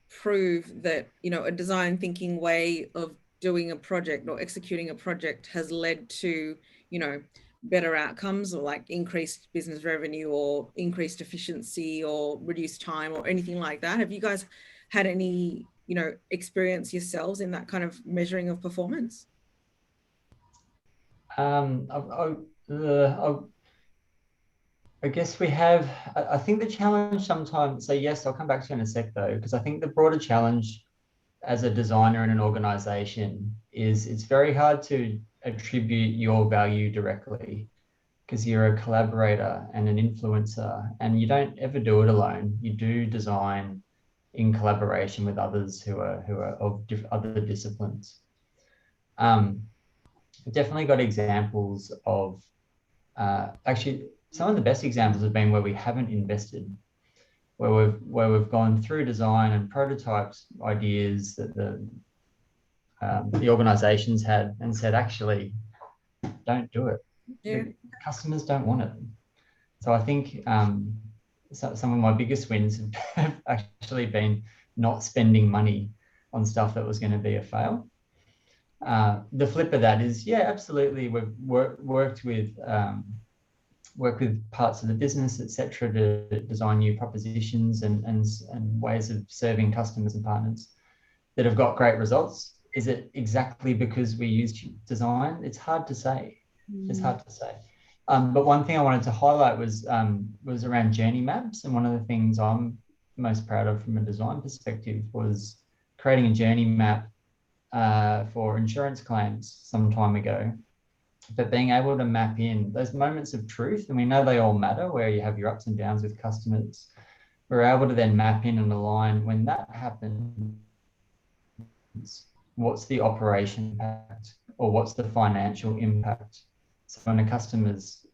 prove that, you know, a design thinking way of doing a project or executing a project has led to, you know, better outcomes, or like increased business revenue or increased efficiency or reduced time or anything like that? Have you guys had any, you know, experience yourselves in that kind of measuring of performance? I guess we have. I think the challenge sometimes, so yes, I'll come back to you in a sec though, because I think the broader challenge as a designer in an organization is it's very hard to attribute your value directly, because you're a collaborator and an influencer, and you don't ever do it alone. You do design in collaboration with others who are of other disciplines. We've definitely got examples of actually, some of the best examples have been where we haven't invested, where we've gone through design and prototypes ideas that the organizations had, and said, actually, don't do it. Yeah. Customers don't want it. So I think some of my biggest wins have actually been not spending money on stuff that was going to be a fail. The flip of that is, yeah, absolutely, we've worked with parts of the business, etc., to design new propositions and ways of serving customers and partners that have got great results. Is it exactly because we used design? It's hard to say. It's hard to say. But one thing I wanted to highlight was around journey maps. And one of the things I'm most proud of from a design perspective was creating a journey map for insurance claims some time ago. But being able to map in those moments of truth, and we know they all matter, where you have your ups and downs with customers, we're able to then map in and align when that happens. What's the operation impact, or what's the financial impact? So when a customer's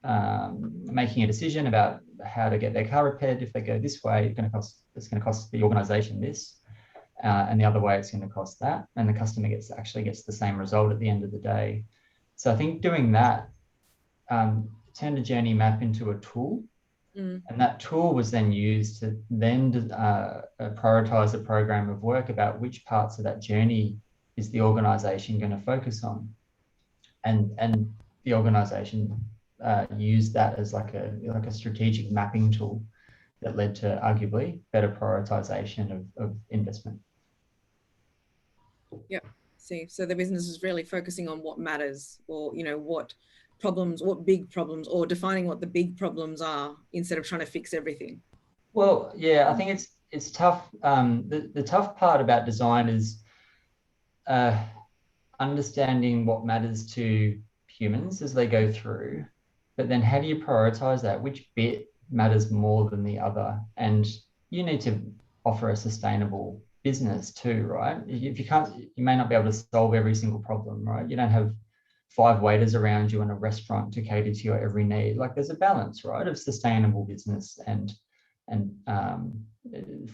making a decision about how to get their car repaired, if they go this way, it's going to cost the organisation this, and the other way it's going to cost that, and the customer actually gets the same result at the end of the day. So I think doing that turned a journey map into a tool, and that tool was then used to then prioritize a program of work about which parts of that journey is the organisation going to focus on, and the organisation used that as like a strategic mapping tool that led to arguably better prioritisation of investment. Yep. See, so the business is really focusing on what matters, or, you know, what big problems, or defining what the big problems are instead of trying to fix everything. Well, yeah, I think it's tough. The tough part about design is understanding what matters to humans as they go through, but then how do you prioritize that? Which bit matters more than the other? And you need to offer a sustainable business too, right? If you can't, you may not be able to solve every single problem, right? You don't have 5 waiters around you in a restaurant to cater to your every need. Like there's a balance, right, of sustainable business and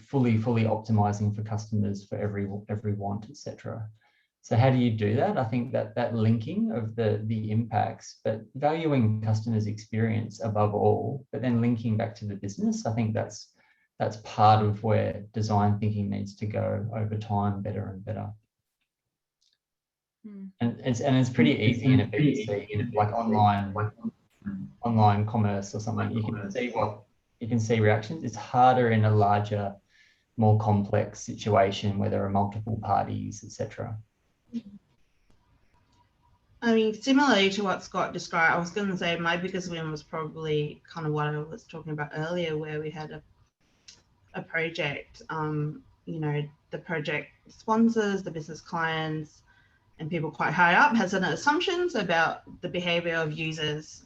fully optimizing for customers for every want, etc. So how do you do that? I think that linking of the impacts, but valuing customers' experience above all, but then linking back to the business, I think that's part of where design thinking needs to go over time, better and better. And it's pretty easy in a B2C, like online commerce or something. You can see reactions. It's harder in a larger, more complex situation where there are multiple parties, etc. I mean, similarly to what Scott described, I was going to say my biggest win was probably kind of what I was talking about earlier, where we had a project, you know, the project sponsors, the business clients, and people quite high up had certain assumptions about the behavior of users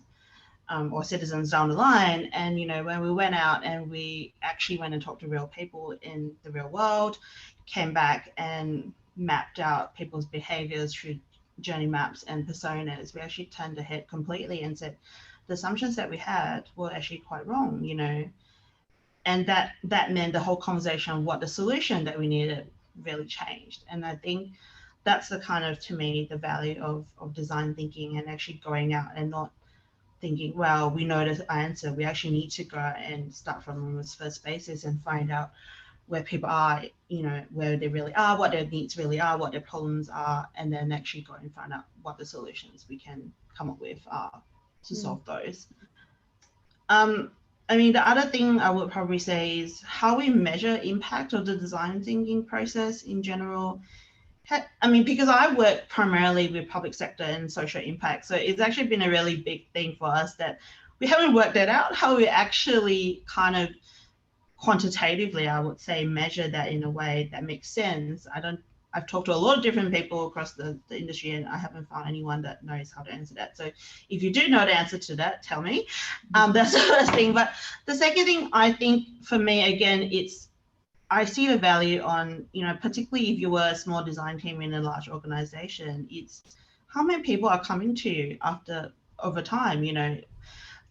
or citizens down the line. And, you know, when we went out and we actually went and talked to real people in the real world, came back and mapped out people's behaviors through journey maps and personas, we actually turned ahead completely and said the assumptions that we had were actually quite wrong, you know. And that meant the whole conversation of what the solution that we needed really changed. And I think that's the kind of, to me, the value of design thinking and actually going out and not thinking, well, we know the answer. We actually need to go and start from this first basis and find out where people are, you know, where they really are, what their needs really are, what their problems are, and then actually go and find out what the solutions we can come up with are to solve those. I mean, the other thing I would probably say is how we measure impact of the design thinking process in general. I mean, because I work primarily with public sector and social impact, so it's actually been a really big thing for us that we haven't worked that out, how we actually kind of quantitatively, I would say, measure that in a way that makes sense. I've talked to a lot of different people across the industry and I haven't found anyone that knows how to answer that. So if you do know the answer to that, tell me. That's the first thing. But the second thing, I think for me, again, I see the value on, you know, particularly if you were a small design team in a large organization, it's how many people are coming to you over time, you know.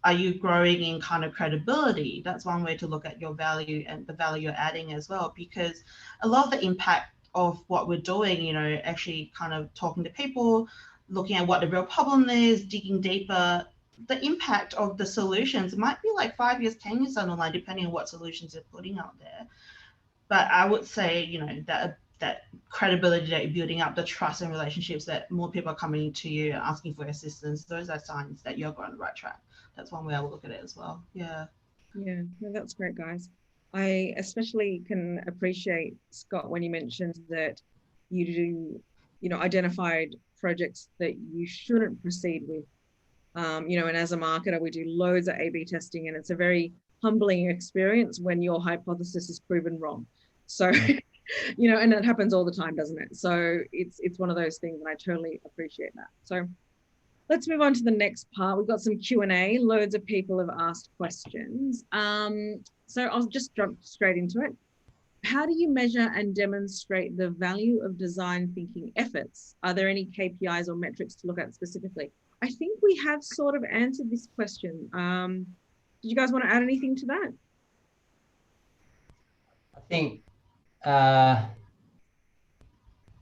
Are you growing in kind of credibility? That's one way to look at your value and the value you're adding as well, because a lot of the impact of what we're doing, you know, actually kind of talking to people, looking at what the real problem is, digging deeper, the impact of the solutions might be like 5 years, 10 years down the line, depending on what solutions you're putting out there. But I would say, you know, that credibility that you're building up, the trust and relationships that more people are coming to you asking for assistance, those are signs that you're on the right track. That's one way I would look at it as well. Yeah. Yeah, no, that's great, guys. I especially can appreciate, Scott, when you mentioned that you do, you know, identified projects that you shouldn't proceed with. You know, and as a marketer, we do loads of A/B testing, and it's a very humbling experience when your hypothesis is proven wrong. So, you know, and it happens all the time, doesn't it? So it's one of those things, and I totally appreciate that. So let's move on to the next part. We've got some Q&A. Loads of people have asked questions. So I'll just jump straight into it. How do you measure and demonstrate the value of design thinking efforts? Are there any KPIs or metrics to look at specifically? I think we have sort of answered this question. Did you guys want to add anything to that? I think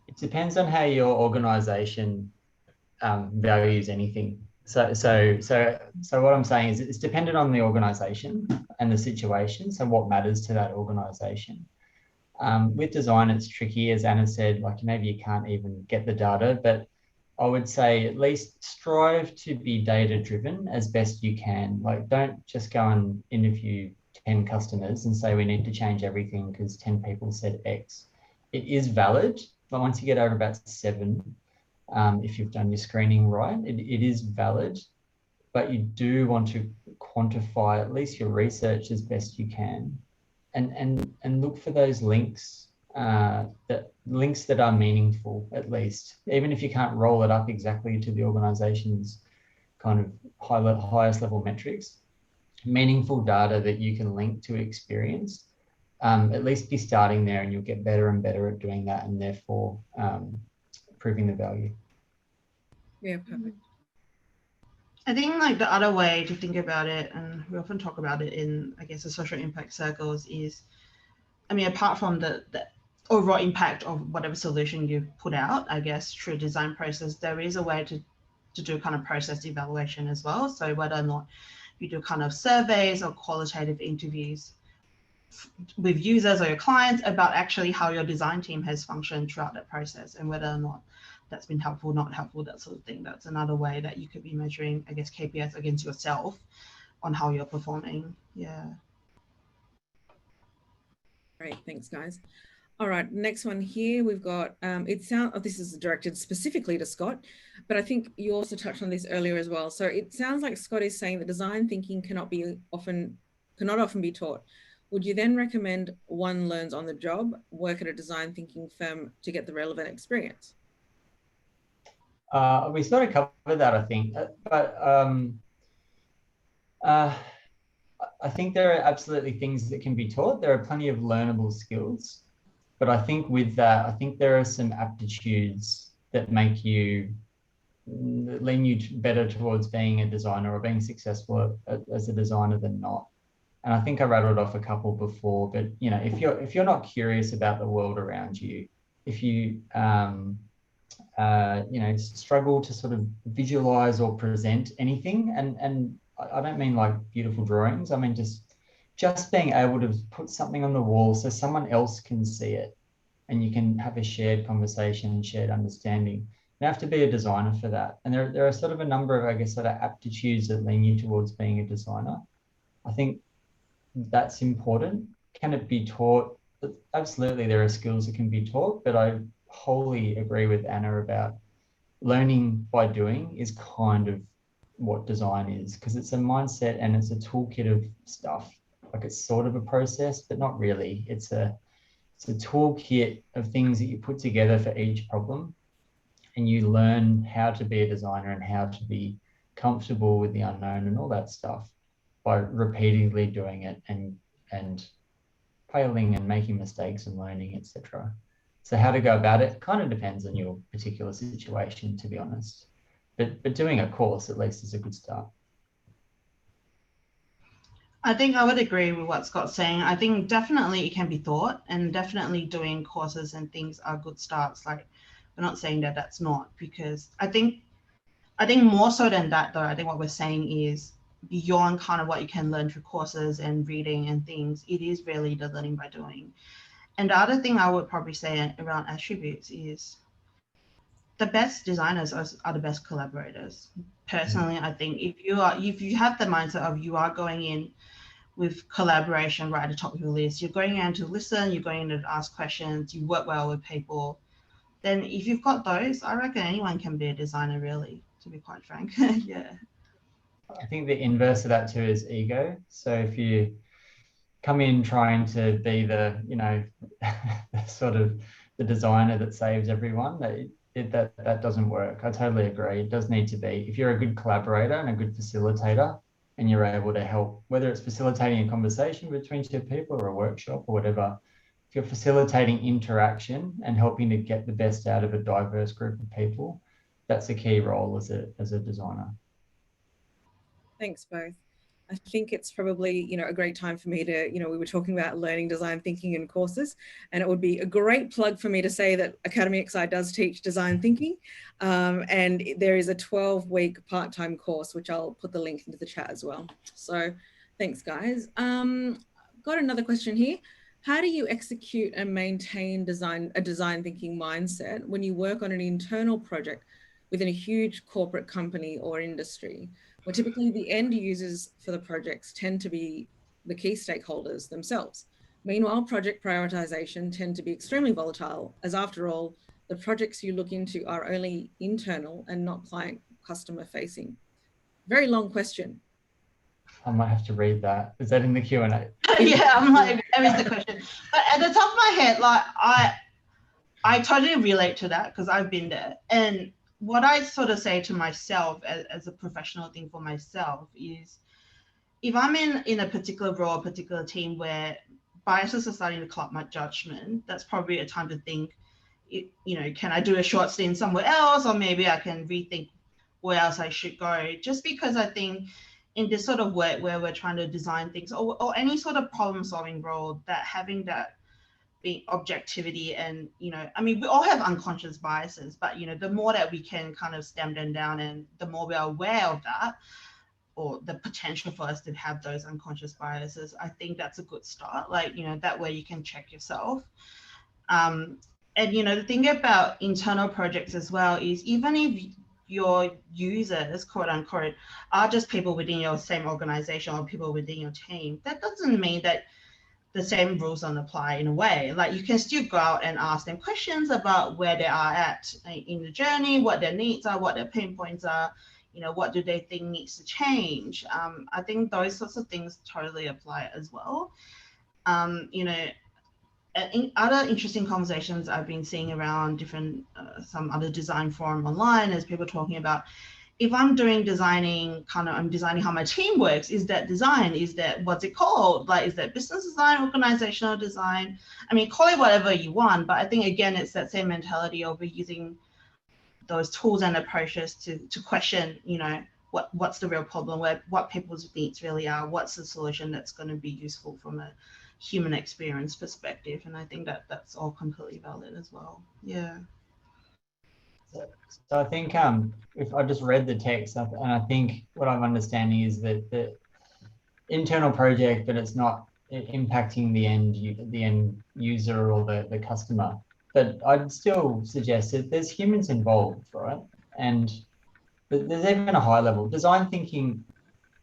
it depends on how your organization values anything. So what I'm saying is it's dependent on the organization and the situation. So what matters to that organization. With design, it's tricky, as Anna said, like maybe you can't even get the data, but I would say at least strive to be data driven as best you can. Like don't just go and interview 10 customers and say we need to change everything because 10 people said X. It is valid, but once you get over about 7, if you've done your screening right, it is valid, but you do want to quantify at least your research as best you can. and look for those links, that are meaningful, at least, even if you can't roll it up exactly to the organization's kind of highest level metrics. Meaningful data that you can link to experience, at least be starting there, and you'll get better and better at doing that, and therefore proving the value. Yeah, perfect. I think like the other way to think about it, and we often talk about it in, I guess, the social impact circles, is, I mean, apart from the overall impact of whatever solution you put out, I guess, through design process, there is a way to do kind of process evaluation as well. So whether or not you do kind of surveys or qualitative interviews with users or your clients about actually how your design team has functioned throughout that process, and whether or not that's been helpful, not helpful, that sort of thing. That's another way that you could be measuring, I guess, KPIs against yourself on how you're performing. Yeah. Great, thanks guys. All right, next one here, we've got, this is directed specifically to Scott, but I think you also touched on this earlier as well. So it sounds like Scott is saying that design thinking cannot often be taught. Would you then recommend one learns on the job, work at a design thinking firm to get the relevant experience? We sort of covered that, I think, but I think there are absolutely things that can be taught. There are plenty of learnable skills, but I think with that, I think there are some aptitudes that lean you better towards being a designer or being successful as a designer than not. And I think I rattled off a couple before, but you know, if you're not curious about the world around you, if you you know, struggle to sort of visualize or present anything, and I don't mean like beautiful drawings, I mean just being able to put something on the wall so someone else can see it and you can have a shared conversation and shared understanding. You have to be a designer for that. And there are sort of a number of, I guess, sort of aptitudes that lean you towards being a designer. I think that's important. Can it be taught? Absolutely, there are skills that can be taught, but I wholly agree with Anna about learning by doing is kind of what design is, because it's a mindset and it's a toolkit of stuff. Like, it's sort of a process, but not really. It's a toolkit of things that you put together for each problem, and you learn how to be a designer and how to be comfortable with the unknown and all that stuff by repeatedly doing it and failing and making mistakes and learning, etc. So how to go about it kind of depends on your particular situation, to be honest. But doing a course at least is a good start. I think I would agree with what Scott's saying. I think definitely it can be taught, and definitely doing courses and things are good starts. Like, we're not saying that that's not, because I think more so than that though, I think what we're saying is beyond kind of what you can learn through courses and reading and things, it is really the learning by doing. And the other thing I would probably say around attributes is the best designers are the best collaborators. Personally, I think if you have the mindset of you are going in with collaboration right at the top of your list, you're going in to listen, you're going in to ask questions, you work well with people, then if you've got those, I reckon anyone can be a designer, really, to be quite frank. Yeah. I think the inverse of that too is ego. So if you come in trying to be the, you know, sort of the designer that saves everyone, that doesn't work. I totally agree. It does need to be, if you're a good collaborator and a good facilitator and you're able to help, whether it's facilitating a conversation between two people or a workshop or whatever, if you're facilitating interaction and helping to get the best out of a diverse group of people, that's a key role as a designer. Thanks both. I think it's probably, you know, a great time for me to, you know, we were talking about learning design thinking in courses, and it would be a great plug for me to say that Academy XI does teach design thinking, and there is a 12-week part-time course, which I'll put the link into the chat as well. So thanks guys. Got another question here. How do you execute and maintain a design thinking mindset when you work on an internal project within a huge corporate company or industry, where typically the end users for the projects tend to be the key stakeholders themselves? Meanwhile, project prioritization tend to be extremely volatile, as after all, the projects you look into are only internal and not client customer facing. Very long question. I might have to read that. Is that in the Q&A? Yeah, I'm like, I missed the question. But at the top of my head, like I totally relate to that because I've been there. And what I sort of say to myself as a professional thing for myself is, if I'm in a particular role, a particular team where biases are starting to cloud my judgment, that's probably a time to think, can I do a short stint somewhere else, or maybe I can rethink where else I should go. Just because I think in this sort of work where we're trying to design things, or any sort of problem solving role, that having that being objectivity and, I mean, we all have unconscious biases, but, the more that we can kind of stem them down and the more we are aware of that, or the potential for us to have those unconscious biases, I think that's a good start. Like, that way you can check yourself. And, the thing about internal projects as well is, even if your users, quote unquote, are just people within your same organization or people within your team, that doesn't mean that the same rules don't apply in a way. Like, you can still go out and ask them questions about where they are at in the journey, what their needs are, what their pain points are, what do they think needs to change. I think those sorts of things totally apply as well. In other interesting conversations I've been seeing around different, some other design forum online, is people talking about, if I'm doing designing, I'm designing how my team works, is that design? Is that, what's it called? Like, is that business design, organizational design? I mean, call it whatever you want, but I think, again, it's that same mentality of using those tools and approaches to question, what's the real problem, what people's needs really are, what's the solution that's going to be useful from a human experience perspective. And I think that that's all completely valid as well. Yeah. So I think if I just read the text, and I think what I'm understanding is that the internal project, but it's not impacting the end user or the customer. But I'd still suggest that there's humans involved, right? And there's even a high level design thinking.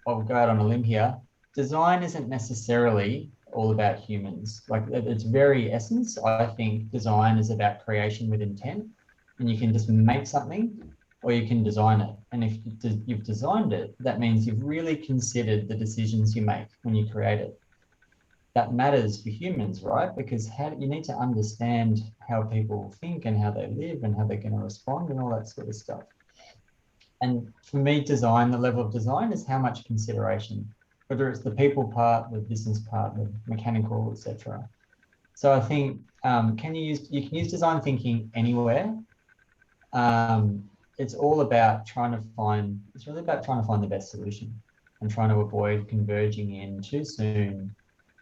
I'll go out on a limb here. Design isn't necessarily all about humans. Like, its very essence, I think design is about creation with intent. And you can just make something, or you can design it. And if you've designed it, that means you've really considered the decisions you make when you create it. That matters for humans, right? Because you need to understand how people think and how they live and how they're going to respond and all that sort of stuff. And for me, design, the level of design is how much consideration, whether it's the people part, the business part, the mechanical, etc. So I think you can use design thinking anywhere. It's all about trying to find the best solution and trying to avoid converging in too soon,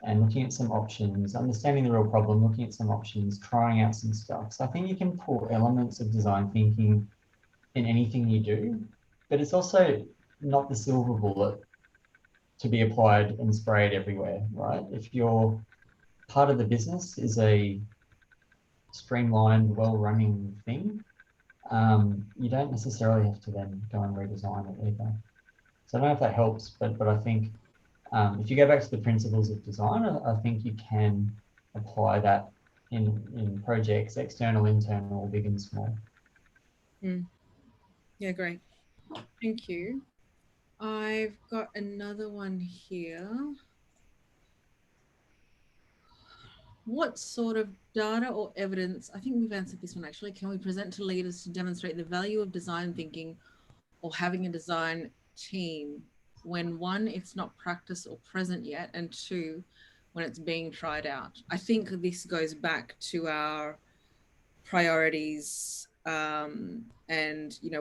and looking at some options, understanding the real problem, looking at some options, trying out some stuff. So I think you can pull elements of design thinking in anything you do, but it's also not the silver bullet to be applied and sprayed everywhere, right? If your part of the business is a streamlined, well-running thing, you don't necessarily have to then go and redesign it either. So I don't know if that helps, but I think if you go back to the principles of design, I think you can apply that in projects, external, internal, big and small. Yeah, great. Thank you. I've got another one here. What sort of data or evidence, I think we've answered this one actually, can we present to leaders to demonstrate the value of design thinking or having a design team when, one, it's not practiced or present yet, and two, when it's being tried out? I think this goes back to our priorities and,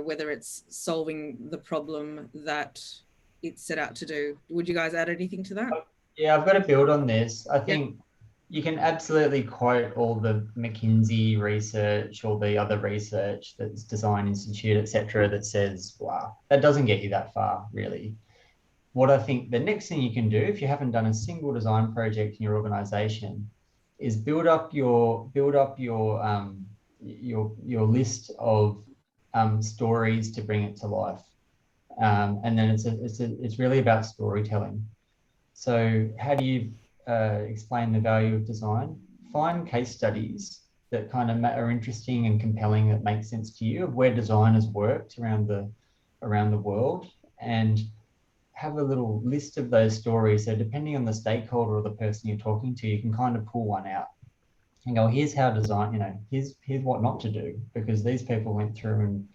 whether it's solving the problem that it's set out to do. Would you guys add anything to that? Yeah, I've got to build on this. I think you can absolutely quote all the McKinsey research or the other research that's Design Institute, etc., that says, wow, that doesn't get you that far, really. What I think the next thing you can do, if you haven't done a single design project in your organization, is build up your list of stories to bring it to life, and then it's really about storytelling. So how do you explain the value of design? Find case studies that kind of are interesting and compelling, that make sense to you, of where design has worked around the world, and have a little list of those stories. So depending on the stakeholder or the person you're talking to, you can kind of pull one out and go, here's how design, here's what not to do, because these people went through and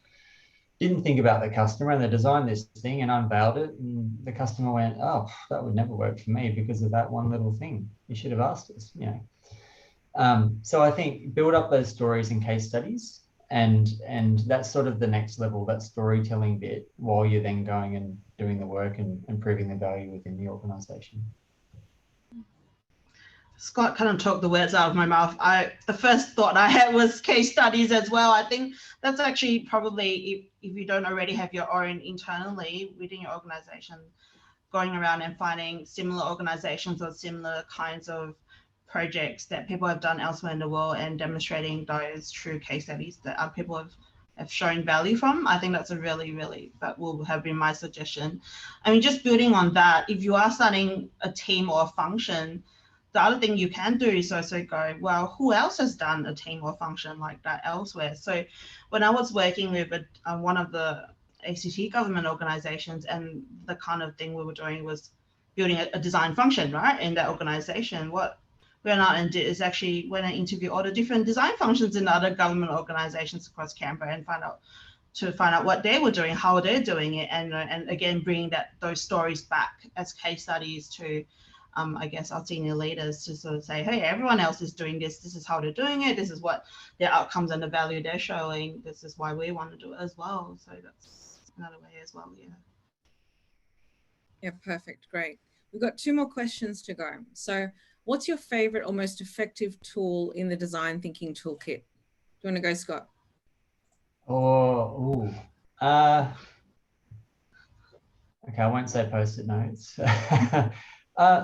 didn't think about the customer, and they designed this thing and unveiled it, and the customer went, oh, that would never work for me because of that one little thing. You should have asked us, So I think build up those stories and case studies, and that's sort of the next level, that storytelling bit, while you're then going and doing the work and improving the value within the organization. Scott kind of took the words out of my mouth. The first thought I had was case studies as well. I think that's actually probably, if you don't already have your own internally within your organization, going around and finding similar organizations or similar kinds of projects that people have done elsewhere in the world and demonstrating those true case studies that other people have shown value from. I think that's a really, that will have been my suggestion. I mean, just building on that, if you are starting a team or a function, the other thing you can do is also go, well, who else has done a team or function like that elsewhere? So when I was working with one of the ACT government organizations, and the kind of thing we were doing was building a design function, right, in that organization, what we went out and did is actually went and interviewed all the different design functions in other government organizations across Canberra and find out what they were doing, how they're doing it, and again, bringing those stories back as case studies to I guess our senior leaders, to sort of say, hey, everyone else is doing this. This is how they're doing it. This is what their outcomes and the value they're showing. This is why we want to do it as well. So that's another way as well. Yeah. Yeah, perfect. Great. We've got 2 more questions to go. So what's your favorite or most effective tool in the design thinking toolkit? Do you want to go, Scott? Okay, I won't say post-it notes.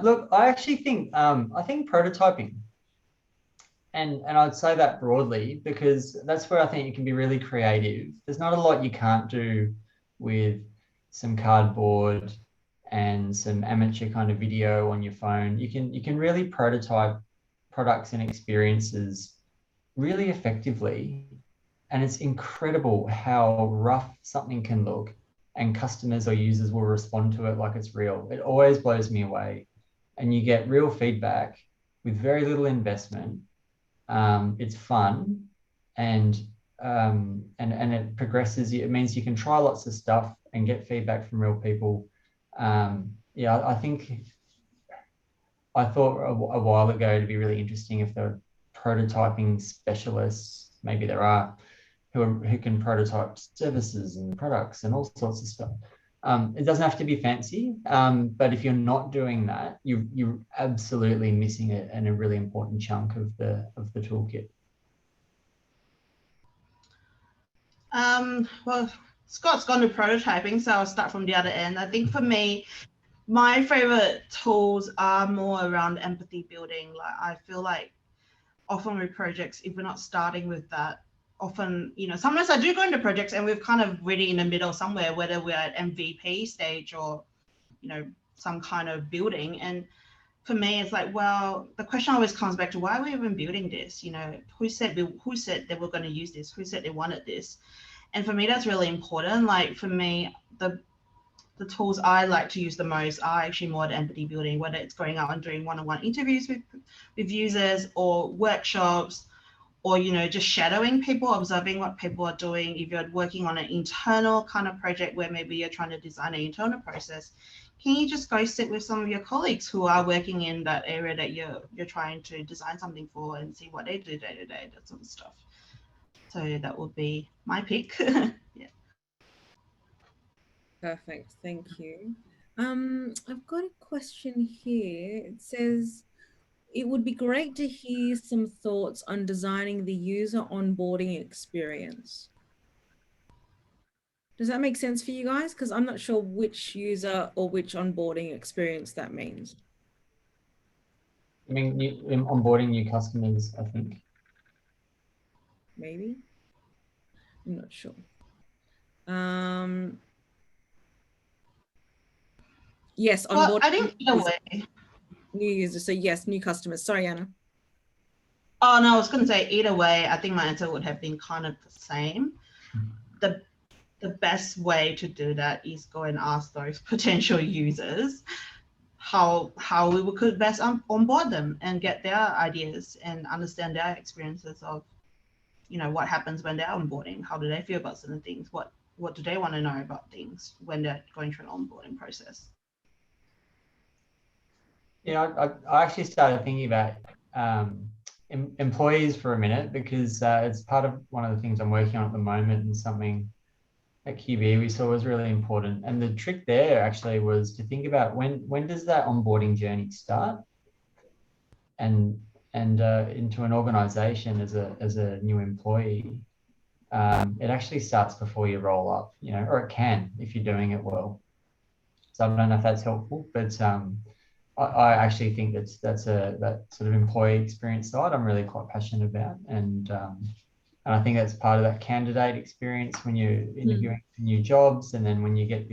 Look, I actually think prototyping, and I'd say that broadly because that's where I think you can be really creative. There's not a lot you can't do with some cardboard and some amateur kind of video on your phone. You can really prototype products and experiences really effectively, and it's incredible how rough something can look, and customers or users will respond to it like it's real. It always blows me away. And you get real feedback with very little investment. It's fun, and it progresses. It means you can try lots of stuff and get feedback from real people. I think I thought a while ago it'd be really interesting if there were prototyping specialists, maybe there are, who can prototype services and products and all sorts of stuff. It doesn't have to be fancy, but if you're not doing that, you're absolutely missing it, and a really important chunk of the toolkit. Well, Scott's gone to prototyping, so I'll start from the other end. I think for me, my favorite tools are more around empathy building. Like, I feel like often with projects, if we're not starting with that, often, sometimes I do go into projects and we're kind of really in the middle somewhere, whether we're at MVP stage or, some kind of building. And for me, it's like, well, the question always comes back to, why are we even building this? Who said they were going to use this? Who said they wanted this? And for me, that's really important. Like, for me, the tools I like to use the most are actually more the empathy building, whether it's going out and doing one-on-one interviews with users or workshops, or just shadowing people, observing what people are doing. If you're working on an internal kind of project where maybe you're trying to design an internal process, can you just go sit with some of your colleagues who are working in that area that you're trying to design something for, and see what they do day to day, that sort of stuff. So that would be my pick. Yeah. Perfect. Thank you. I've got a question here. It says, it would be great to hear some thoughts on designing the user onboarding experience. Does that make sense for you guys? Because I'm not sure which user or which onboarding experience that means. I mean, onboarding new customers, I think. Maybe. I'm not sure. Yes, onboarding. Well, I think either way. New users. So yes, new customers. Sorry, Anna. Oh, no, I was going to say either way, I think my answer would have been kind of the same. the best way to do that is go and ask those potential users how we could best onboard them and get their ideas and understand their experiences of, what happens when they're onboarding. How do they feel about certain things? What do they want to know about things when they're going through an onboarding process? Yeah, I actually started thinking about employees for a minute, because it's part of one of the things I'm working on at the moment, and something at Kpis we saw was really important. And the trick there actually was to think about when does that onboarding journey start, and into an organization as a new employee. It actually starts before you roll up, or it can if you're doing it well. So I don't know if that's helpful, but I actually think that sort of employee experience side I'm really quite passionate about, and I think that's part of that candidate experience when you're interviewing for new jobs, and then when you get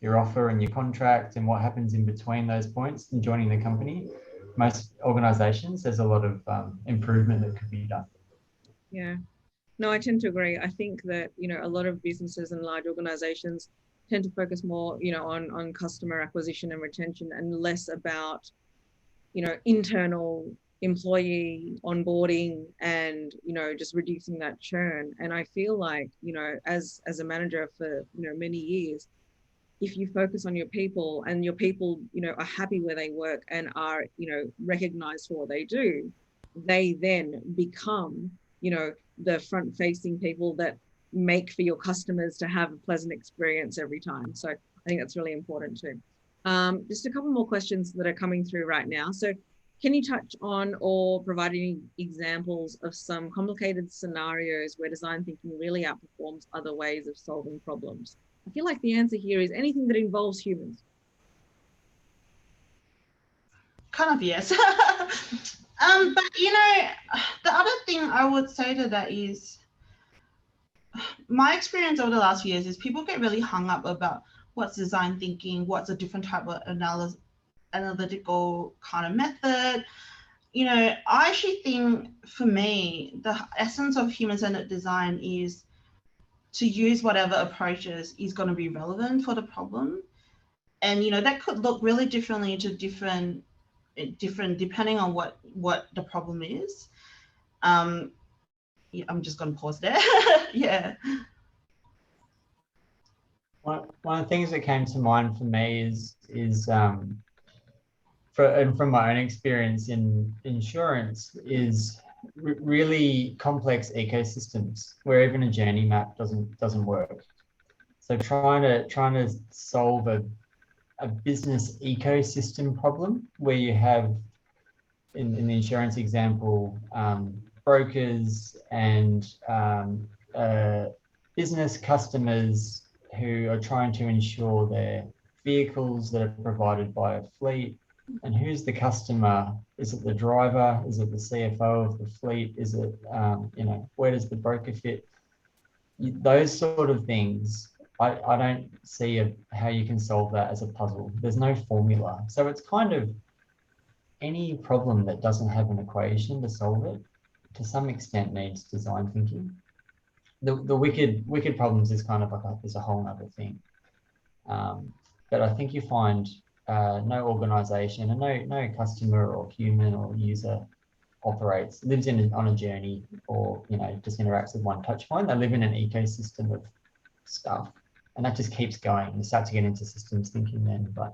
your offer and your contract, and what happens in between those points and joining the company. Most organizations, there's a lot of improvement that could be done. Yeah, no, I tend to agree. I think that, a lot of businesses and large organizations tend to focus more, on customer acquisition and retention, and less about, internal employee onboarding and, just reducing that churn. And I feel like, as a manager for, many years, if you focus on your people, and your people, are happy where they work and are, recognized for what they do, they then become, the front facing people that make for your customers to have a pleasant experience every time. So I think that's really important too. Just a couple more questions that are coming through right now. So can you touch on or provide any examples of some complicated scenarios where design thinking really outperforms other ways of solving problems? I feel like the answer here is anything that involves humans. Kind of, yes. But the other thing I would say to that is, my experience over the last few years is people get really hung up about what's design thinking, what's a different type of analytical kind of method. I actually think, for me, the essence of human-centered design is to use whatever approaches is going to be relevant for the problem. And, that could look really differently to different depending on what the problem is. Yeah, I'm just going to pause there. Yeah. One of the things that came to mind for me is from my own experience in insurance, is really complex ecosystems where even a journey map doesn't work. So trying to solve a business ecosystem problem where you have, in the insurance example, brokers and business customers who are trying to insure their vehicles that are provided by a fleet. And who's the customer? Is it the driver? Is it the CFO of the fleet? Is it, where does the broker fit? Those sort of things, I don't see how you can solve that as a puzzle. There's no formula. So it's kind of any problem that doesn't have an equation to solve it, to some extent needs design thinking. The wicked problems is kind of like is a whole other thing. But I think you find no organization and no customer or human or user lives on a journey, or just interacts with one touch point. They live in an ecosystem of stuff, and that just keeps going. You start to get into systems thinking then. But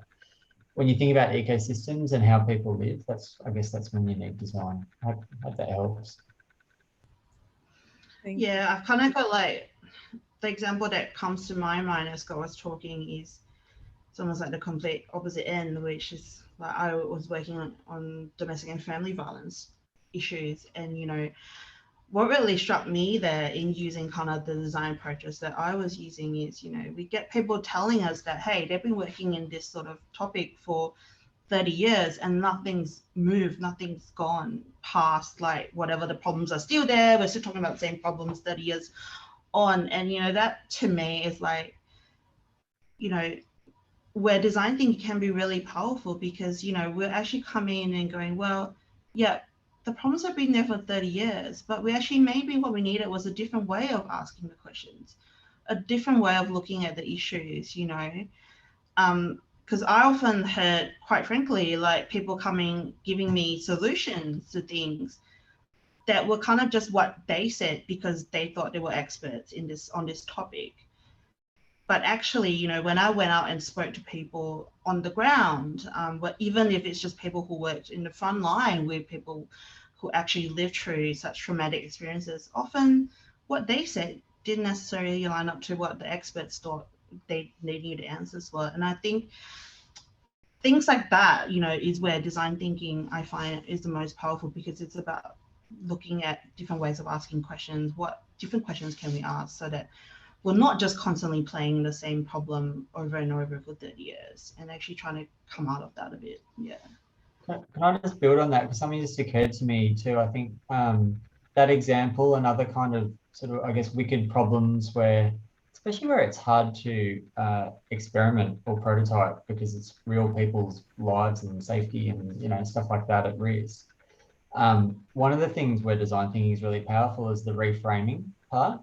when you think about ecosystems and how people live, I guess that's when you need design. I hope that helps. Yeah, I've kind of got like the example that comes to my mind as Scott was talking is it's almost like the complete opposite end, which is like I was working on domestic and family violence issues. And, what really struck me there in using kind of the design approaches that I was using is, we get people telling us that, hey, they've been working in this sort of topic for 30 years and nothing's moved, nothing's gone past, like whatever the problems are still there. We're still talking about the same problems 30 years on. And, that to me is like, where design thinking can be really powerful, because, we're actually coming in and going, well, yeah, the problems have been there for 30 years, but maybe what we needed was a different way of asking the questions. a different way of looking at the issues, you know. Because I often heard, quite frankly, like people giving me solutions to things that were kind of just what they said because they thought they were experts on this topic. But actually, you know, when I went out and spoke to people on the ground, but even if it's just people who worked in the front line with people who actually lived through such traumatic experiences, often what they said didn't necessarily line up to what the experts thought they needed answers for. And I think things like that, you know, is where design thinking, I find, is the most powerful, because it's about looking at different ways of asking questions. What different questions can we ask so that we're not just constantly playing the same problem over and over for 30 years and actually trying to come out of that a bit. Yeah. Can I just build on that? Because something just occurred to me too. I think that example and other kind of sort of, I guess, wicked problems where, especially where it's hard to experiment or prototype because it's real people's lives and safety and, you know, stuff like that at risk. One of the things where design thinking is really powerful is the reframing part.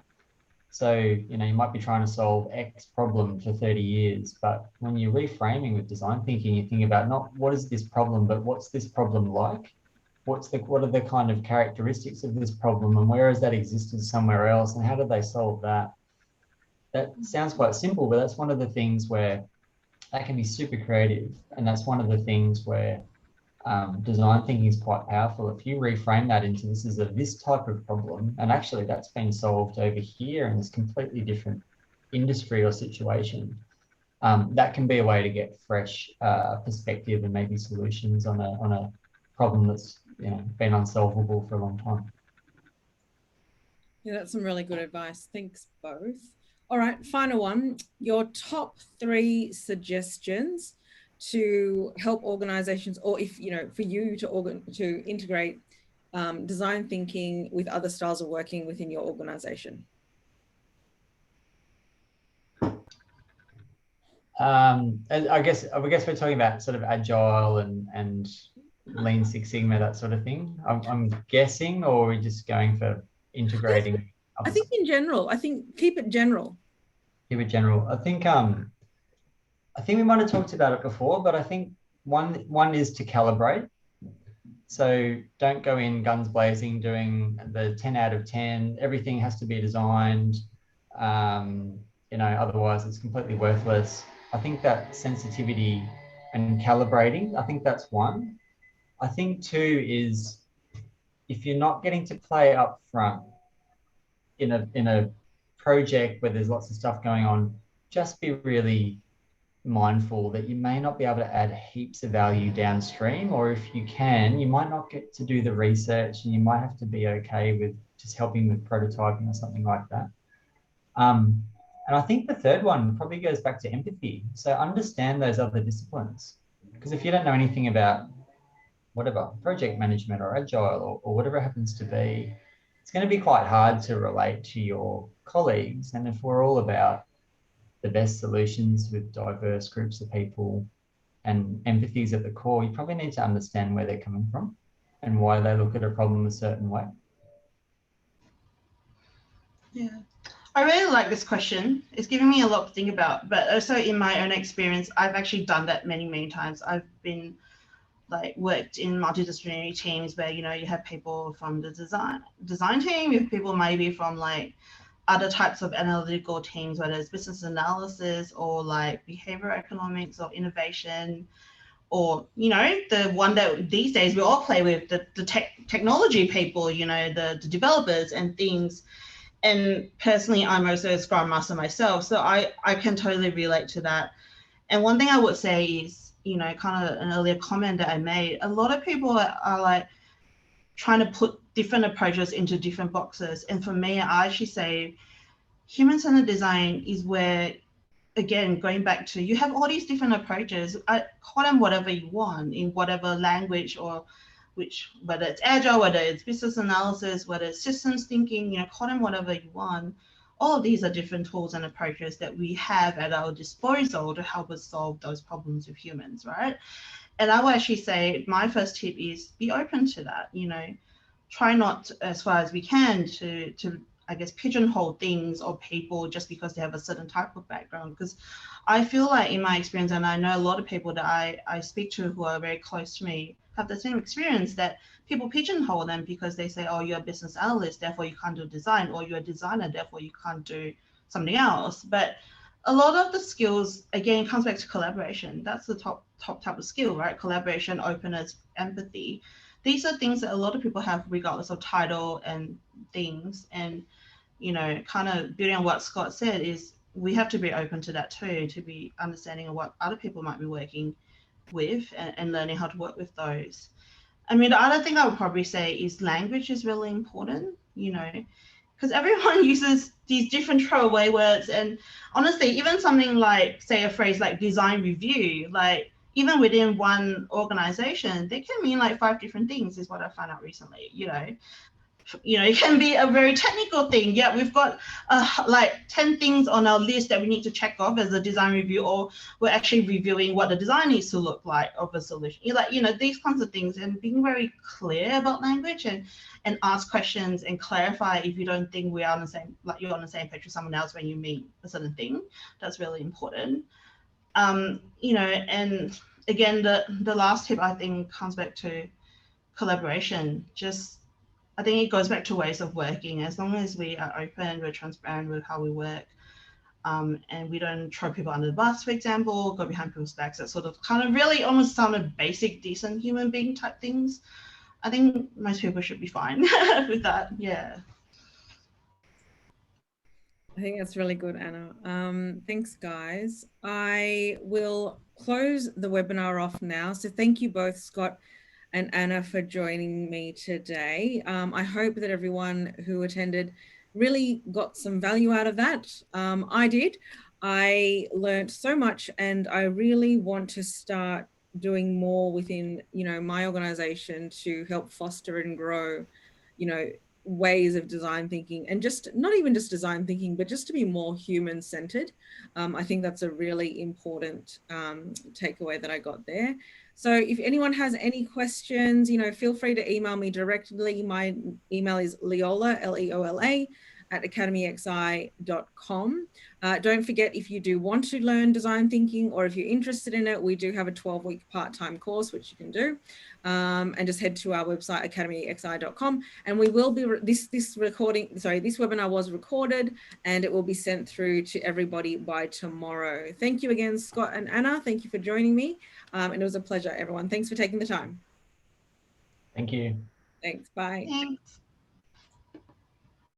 So, you know, you might be trying to solve X problem for 30 years, but when you're reframing with design thinking, you think about not what is this problem, but what's this problem like? What are the kind of characteristics of this problem, and where has that existed somewhere else, and how do they solve that? That sounds quite simple, but that's one of the things where that can be super creative. And that's one of the things where design thinking is quite powerful. If you reframe that into this is this type of problem, and actually that's been solved over here in this completely different industry or situation, that can be a way to get fresh perspective and maybe solutions on a problem that's, you know, been unsolvable for a long time. Yeah, that's some really good advice. Thanks both. All right, final one. Your top 3 suggestions to help organizations, or if, you know, for you to integrate design thinking with other styles of working within your organization. I guess we're talking about sort of Agile and Lean Six Sigma, that sort of thing. I'm guessing, or are we just going for integrating? I think in general. I think keep it general. Keep it general. I think we might have talked about it before, but I think one is to calibrate. So don't go in guns blazing doing the 10 out of 10. Everything has to be designed. You know, otherwise it's completely worthless. I think that sensitivity and calibrating, I think that's one. I think 2 is, if you're not getting to play up front in a project where there's lots of stuff going on, just be really mindful that you may not be able to add heaps of value downstream, or if you can, you might not get to do the research, and you might have to be okay with just helping with prototyping or something like that. And I think the 3rd one probably goes back to empathy. So understand those other disciplines, because if you don't know anything about whatever, project management or Agile or whatever it happens to be, it's going to be quite hard to relate to your colleagues. And if we're all about the best solutions with diverse groups of people and empathy is at the core, you probably need to understand where they're coming from and why they look at a problem a certain way. Yeah, I really like this question. It's giving me a lot to think about, but also in my own experience, I've actually done that many times. I've been worked in multidisciplinary teams where, you know, you have people from the design team, you have people maybe from other types of analytical teams, whether it's business analysis or behavioral economics or innovation, or, you know, the one that these days we all play with, the technology people, you know, the developers and things. And personally, I'm also a Scrum Master myself, so I can totally relate to that. And one thing I would say is, you know, kind of an earlier comment that I made, a lot of people are trying to put different approaches into different boxes. And for me, I actually say human-centered design is where, again, going back to, you have all these different approaches. I call them whatever you want in whatever language, or whether it's Agile, whether it's business analysis, whether it's systems thinking, you know, call them whatever you want. All of these are different tools and approaches that we have at our disposal to help us solve those problems with humans, right? And I would actually say my first tip is be open to that, you know, try not, as far as we can, to I guess, pigeonhole things or people just because they have a certain type of background. Because I feel like in my experience, and I know a lot of people that I speak to who are very close to me have the same experience, that people pigeonhole them because they say, oh, you're a business analyst, therefore you can't do design, or you're a designer, therefore you can't do something else. But a lot of the skills, again, comes back to collaboration. That's the top type of skill, right? Collaboration, openness, empathy. These are things that a lot of people have regardless of title and things. And, you know, kind of building on what Scott said is we have to be open to that too, to be understanding of what other people might be working with and learning how to work with those. I mean, the other thing I would probably say is language is really important, you know, because everyone uses these different throwaway words. And honestly, even something like, say, a phrase like design review, like even within one organization, they can mean like 5 different things, is what I found out recently, you know. It can be a very technical thing. Yeah, we've got like 10 things on our list that we need to check off as a design review, or we're actually reviewing what the design needs to look like of a solution. These kinds of things, and being very clear about language and ask questions and clarify if you don't think we are on the same, like you're on the same page with someone else when you mean a certain thing. That's really important. And again, the last tip I think comes back to collaboration. I think it goes back to ways of working. As long as we are open, we're transparent with how we work, and we don't throw people under the bus, for example, go behind people's backs, that sort of kind of really almost sounded basic, decent human being type things. I think most people should be fine with that. Yeah. I think that's really good, Anna. Thanks, guys. I will close the webinar off now. So thank you both, Scott and Anna, for joining me today. I hope that everyone who attended really got some value out of that. I did. I learned so much, and I really want to start doing more within, my organization to help foster and grow, ways of design thinking, and just not even just design thinking, but just to be more human centered. I think that's a really important takeaway that I got there. So if anyone has any questions, feel free to email me directly. My email is leola, Leola, @academyxi.com. Don't forget, if you do want to learn design thinking, or if you're interested in it, we do have a 12-week part-time course, which you can do. And just head to our website, academyxi.com. And we will be, this webinar was recorded, and it will be sent through to everybody by tomorrow. Thank you again, Scott and Anna. Thank you for joining me. And it was a pleasure, everyone. Thanks for taking the time. Thank you. Thanks. Bye. Thanks.